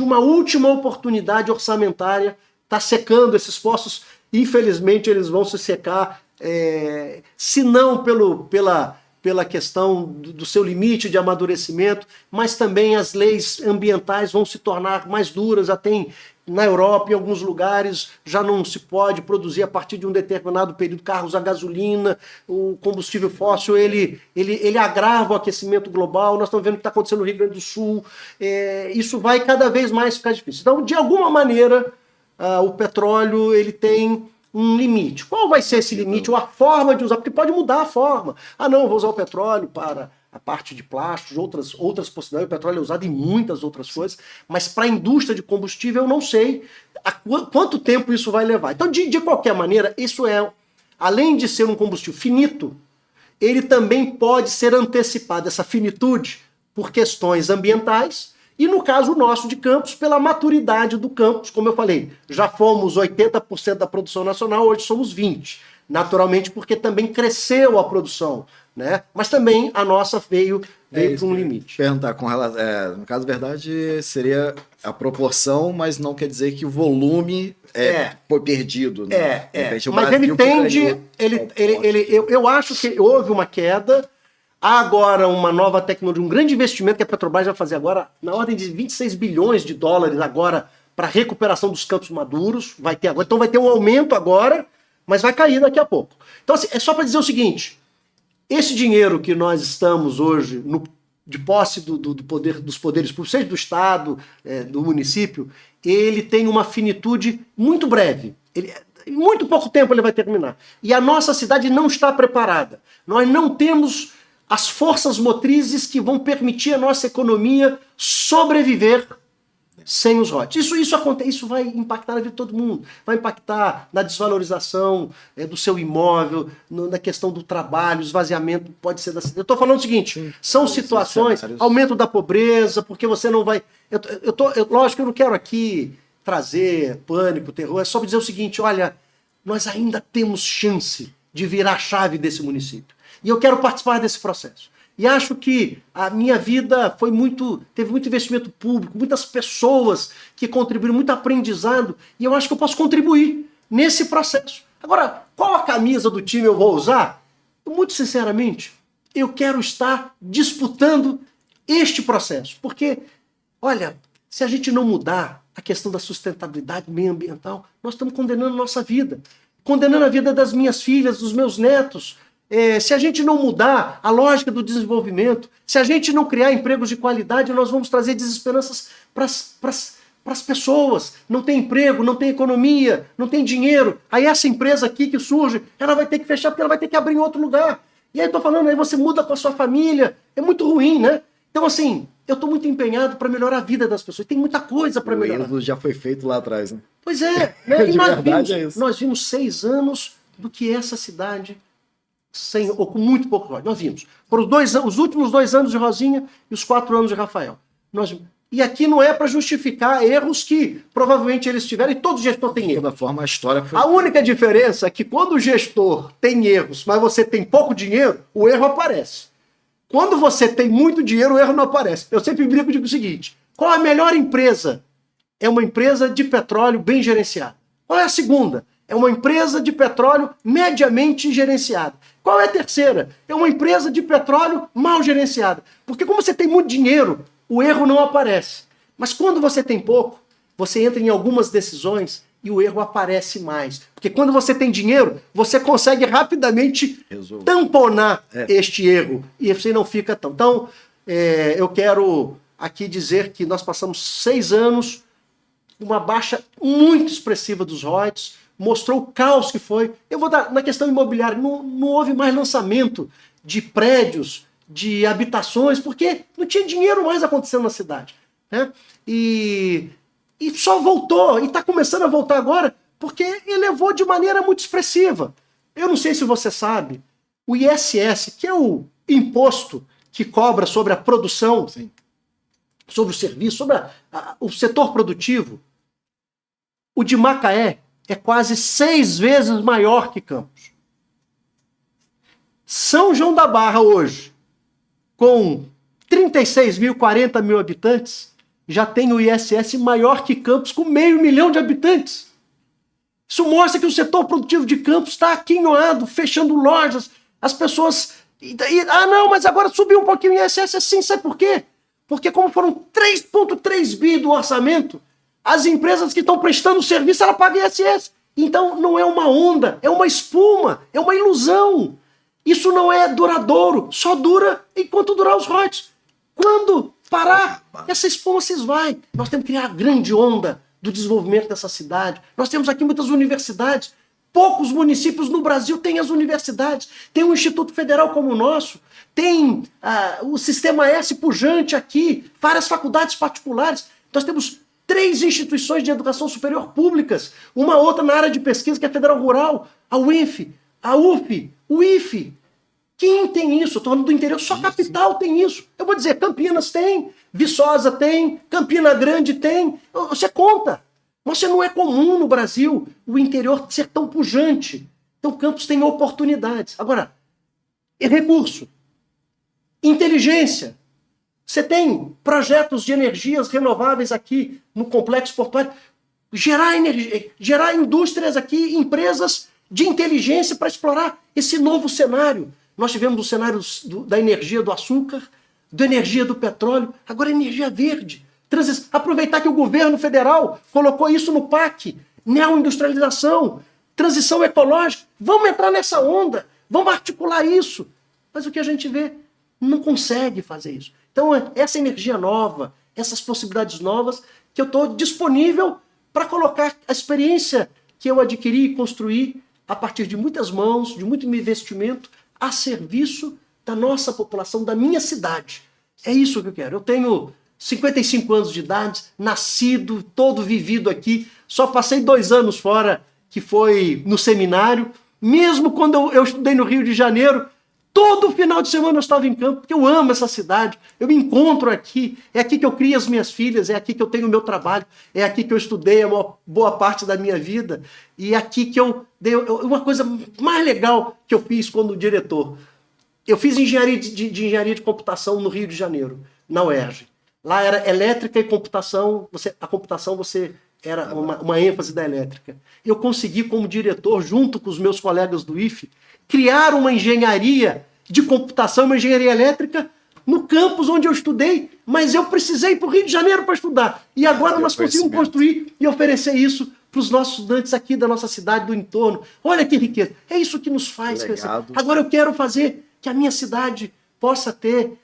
uma última oportunidade orçamentária, está secando esses poços, infelizmente eles vão se secar, se não pela questão do seu limite de amadurecimento, mas também as leis ambientais vão se tornar mais duras. Até na Europa, em alguns lugares, já não se pode produzir a partir de um determinado período carros a gasolina. O combustível fóssil ele agrava o aquecimento global. Nós estamos vendo o que está acontecendo no Rio Grande do Sul. Isso vai cada vez mais ficar difícil. Então, de alguma maneira, o petróleo ele tem um limite. Qual vai ser esse limite? Ou a forma de usar? Porque pode mudar a forma. Não, vou usar o petróleo para a parte de plásticos, outras possibilidades. O petróleo é usado em muitas outras coisas, mas para a indústria de combustível eu não sei quanto tempo isso vai levar. Então, de qualquer maneira, isso além de ser um combustível finito, ele também pode ser antecipado, essa finitude, por questões ambientais. E no caso nosso de Campos, pela maturidade do Campos, como eu falei, já fomos 80% da produção nacional, hoje somos 20%. Naturalmente porque também cresceu a produção, né? Mas também a nossa veio para um limite. Perguntar com relação, no caso, a verdade seria a proporção, mas não quer dizer que o volume foi perdido. Né? Mas ele tende, eu acho que houve uma queda. Há agora uma nova tecnologia, um grande investimento que a Petrobras vai fazer agora, na ordem de 26 bilhões de dólares agora, para a recuperação dos campos maduros. Vai ter agora. Então vai ter um aumento agora, mas vai cair daqui a pouco. Então, assim, é só para dizer o seguinte: esse dinheiro que nós estamos hoje de posse dos poderes públicos, seja do Estado, do município, ele tem uma finitude muito breve. Em muito pouco tempo ele vai terminar. E a nossa cidade não está preparada. Nós não temos as forças motrizes que vão permitir a nossa economia sobreviver sem os royalties. Isso vai impactar na vida de todo mundo. Vai impactar na desvalorização do seu imóvel, na questão do trabalho, esvaziamento pode ser da cidade. Eu estou falando o seguinte, são situações, aumento da pobreza, porque você não vai... Lógico que eu não quero aqui trazer pânico, terror, é só para dizer o seguinte: olha, nós ainda temos chance de virar a chave desse município. E eu quero participar desse processo. E acho que a minha vida teve muito investimento público, muitas pessoas que contribuíram, muito aprendizado, e eu acho que eu posso contribuir nesse processo. Agora, qual a camisa do time eu vou usar? Muito sinceramente, eu quero estar disputando este processo. Porque, olha, se a gente não mudar a questão da sustentabilidade meioambiental, nós estamos condenando a nossa vida, condenando a vida das minhas filhas, dos meus netos. Se a gente não mudar a lógica do desenvolvimento, se a gente não criar empregos de qualidade, nós vamos trazer desesperanças para para as pessoas. Não tem emprego, não tem economia, não tem dinheiro. Aí essa empresa aqui que surge, ela vai ter que fechar porque ela vai ter que abrir em outro lugar. E aí eu tô falando, aí você muda com a sua família. É muito ruim, né? Então, assim, eu estou muito empenhado para melhorar a vida das pessoas. Tem muita coisa para melhorar. O êxodo já foi feito lá atrás, né? Pois é. Né? E De verdade é isso. nós vimos 6 anos do que essa cidade, sem, ou com muito pouco voz. Nós vimos. Foram os últimos 2 anos de Rosinha e os 4 anos de Rafael. E aqui não é para justificar erros que provavelmente eles tiveram, e todo gestor tem De erros. toda forma, a história foi... A única diferença é que quando o gestor tem erros, mas você tem pouco dinheiro, o erro aparece. Quando você tem muito dinheiro, o erro não aparece. Eu sempre brinco e digo o seguinte: qual a melhor empresa? É uma empresa de petróleo bem gerenciada. Qual é a segunda? É uma empresa de petróleo mediamente gerenciada. Qual é a terceira? É uma empresa de petróleo mal gerenciada. Porque como você tem muito dinheiro, o erro não aparece. Mas quando você tem pouco, você entra em algumas decisões e o erro aparece mais. Porque quando você tem dinheiro, você consegue rapidamente tamponar este erro. E você não fica tão... Então, eu quero aqui dizer que nós passamos 6 anos, uma baixa muito expressiva dos royalties, mostrou o caos que foi. Eu vou dar, na questão imobiliária, não houve mais lançamento de prédios, de habitações, porque não tinha dinheiro mais acontecendo na cidade. Né? E só voltou, e está começando a voltar agora, porque elevou de maneira muito expressiva. Eu não sei se você sabe, o ISS, que é o imposto que cobra sobre a produção, Sim. sobre o serviço, sobre o setor produtivo, o de Macaé é quase 6 vezes maior que Campos. São João da Barra hoje, com 36 mil, 40 mil habitantes, já tem o ISS maior que Campos, com 500 mil de habitantes. Isso mostra que o setor produtivo de Campos está aquinhoado, fechando lojas, as pessoas... não, mas agora subiu um pouquinho o ISS, assim, sabe por quê? Porque como foram 3,3 bi do orçamento, as empresas que estão prestando serviço, ela paga ISS. Então não é uma onda, é uma espuma, é uma ilusão. Isso não é duradouro, só dura enquanto durar os royalties. Quando parar, essa espuma se esvai. Nós temos que criar a grande onda do desenvolvimento dessa cidade. Nós temos aqui muitas universidades. Poucos municípios no Brasil têm as universidades. Tem um Instituto Federal como o nosso, tem o Sistema S pujante aqui, várias faculdades particulares. Nós temos 3 instituições de educação superior públicas, uma outra na área de pesquisa, que é a Federal Rural, a UENF, a UF, o IFE. Quem tem isso? Estou falando do interior, só capital tem isso. Eu vou dizer, Campinas tem, Viçosa tem, Campina Grande tem. Você conta. Mas não é comum no Brasil o interior ser tão pujante. Então Campos tem oportunidades. Agora, recurso, inteligência. Você tem projetos de energias renováveis aqui no Complexo Portuário. Gerar energia, gerar indústrias aqui, empresas de inteligência para explorar esse novo cenário. Nós tivemos o cenário da energia do açúcar, da energia do petróleo, agora energia verde. Aproveitar que o governo federal colocou isso no PAC, neoindustrialização, transição ecológica. Vamos entrar nessa onda, vamos articular isso. Mas o que a gente vê, não consegue fazer isso. Então, essa energia nova, essas possibilidades novas, que eu estou disponível para colocar a experiência que eu adquiri e construí a partir de muitas mãos, de muito investimento, a serviço da nossa população, da minha cidade. É isso que eu quero. Eu tenho 55 anos de idade, nascido, todo vivido aqui, só passei 2 anos fora, que foi no seminário. Mesmo quando eu estudei no Rio de Janeiro, todo final de semana eu estava em Campos, porque eu amo essa cidade, eu me encontro aqui, é aqui que eu crio as minhas filhas, é aqui que eu tenho o meu trabalho, é aqui que eu estudei a boa parte da minha vida, e é aqui que eu dei uma coisa mais legal que eu fiz quando diretor. Eu fiz engenharia de engenharia de computação no Rio de Janeiro, na UERJ. Lá era elétrica e computação, a computação era uma ênfase da elétrica. Eu consegui, como diretor, junto com os meus colegas do IFE, criar uma engenharia de computação, uma engenharia elétrica, no campus onde eu estudei, mas eu precisei ir para o Rio de Janeiro para estudar. E agora nós conseguimos construir e oferecer isso para os nossos estudantes aqui da nossa cidade, do entorno. Olha que riqueza. É isso que nos faz crescer. Agora eu quero fazer que a minha cidade possa ter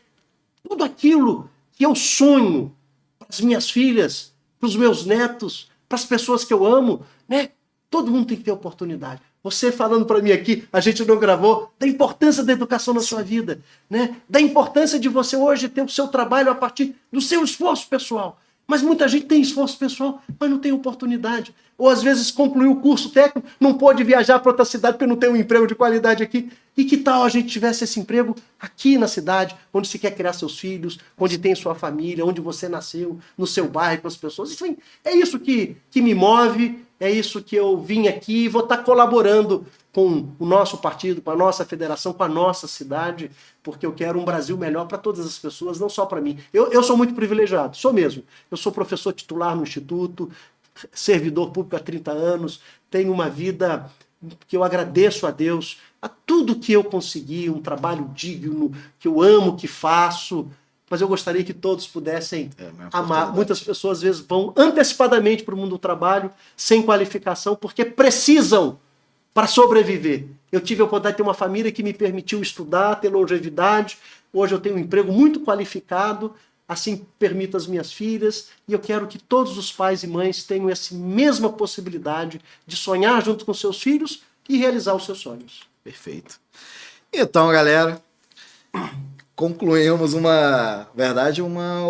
tudo aquilo que eu sonho para as minhas filhas, para os meus netos, para as pessoas que eu amo, né? Todo mundo tem que ter oportunidade. Você falando para mim aqui, a gente não gravou, da importância da educação na sua vida, né? Da importância de você hoje ter o seu trabalho a partir do seu esforço pessoal. Mas muita gente tem esforço pessoal, mas não tem oportunidade. Ou às vezes concluiu o curso técnico, não pôde viajar para outra cidade porque não tem um emprego de qualidade aqui. E que tal a gente tivesse esse emprego aqui na cidade, onde se quer criar seus filhos, onde tem sua família, onde você nasceu, no seu bairro, com as pessoas. Enfim, é isso que me move, é isso que eu vim aqui e vou estar colaborando com o nosso partido, com a nossa federação, com a nossa cidade, porque eu quero um Brasil melhor para todas as pessoas, não só para mim. Eu sou muito privilegiado, sou mesmo. Eu sou professor titular no Instituto, servidor público há 30 anos, tenho uma vida que eu agradeço a Deus, a tudo que eu consegui, um trabalho digno, que eu amo, que faço, mas eu gostaria que todos pudessem amar. Muitas pessoas, às vezes, vão antecipadamente para o mundo do trabalho, sem qualificação, porque precisam para sobreviver. Eu tive a oportunidade de ter uma família que me permitiu estudar, ter longevidade. Hoje eu tenho um emprego muito qualificado, assim permito as minhas filhas, e eu quero que todos os pais e mães tenham essa mesma possibilidade de sonhar junto com seus filhos e realizar os seus sonhos. Perfeito. Então, galera, concluímos uma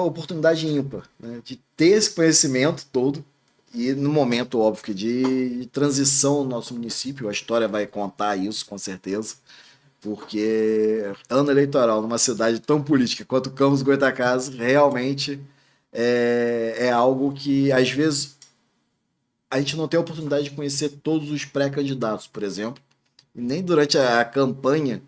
oportunidade ímpar, né, de ter esse conhecimento todo. E no momento, óbvio, que de transição no nosso município, a história vai contar isso, com certeza, porque ano eleitoral numa cidade tão política quanto Campos do Goytacazes realmente é algo que, às vezes, a gente não tem a oportunidade de conhecer todos os pré-candidatos, por exemplo, e nem durante a campanha.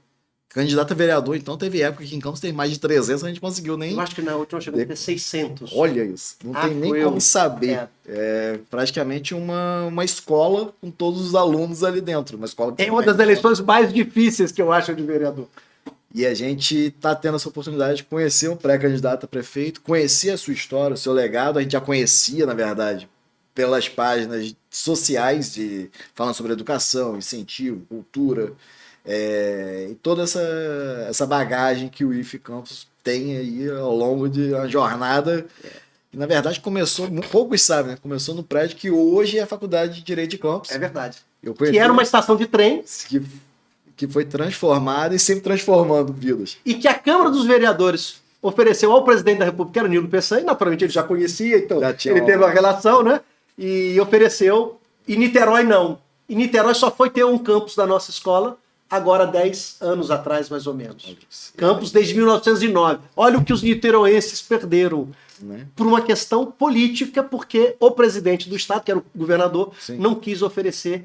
Candidato a vereador, então, teve época que em Campos tem mais de 300, a gente conseguiu nem... Eu acho que na última chegou a ter 600. Olha isso, não tem nem como saber. É praticamente uma escola com todos os alunos ali dentro. Uma escola é uma das eleições mais difíceis que eu acho de vereador. E a gente está tendo essa oportunidade de conhecer um pré-candidato a prefeito, conhecer a sua história, o seu legado. A gente já conhecia, na verdade, pelas páginas sociais falando sobre educação, incentivo, cultura... e toda essa bagagem que o IFE Campos tem aí ao longo de uma jornada que, na verdade, começou, poucos sabem, né? Começou no prédio que hoje é a Faculdade de Direito de Campos. É verdade. Que era uma estação de trem. Que foi transformada e sempre transformando vidas. E que a Câmara dos Vereadores ofereceu ao presidente da República, que era o Nilo Peçanha, naturalmente ele já conhecia, então ele teve uma relação, né? E ofereceu, e Niterói não. E Niterói só foi ter um campus da nossa escola agora 10 anos atrás, mais ou menos. Campos desde 1909. Olha o que os niteroenses perderam, né? Por uma questão política, porque o presidente do estado, que era o governador, sim, não quis oferecer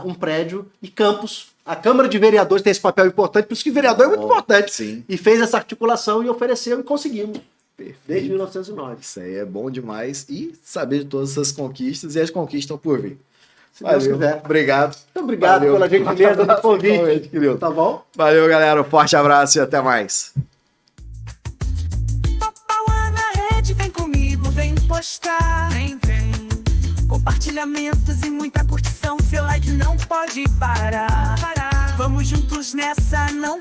um prédio e Campos. A Câmara de Vereadores tem esse papel importante, por isso que vereador é muito importante. Sim. E fez essa articulação e ofereceu e conseguimos. Perfeito. Desde 1909. Isso aí é bom demais. E saber de todas essas conquistas, e as conquistas estão por vir. Se Deus quiser. Obrigado. Muito obrigado pela gentileza do convite. Querido. Tá bom? Valeu, galera. Um forte abraço e até mais. Papauá na rede, vem comigo, vem postar. Vem. Compartilhamentos e muita curtição. Seu like não pode parar. Vamos juntos nessa, não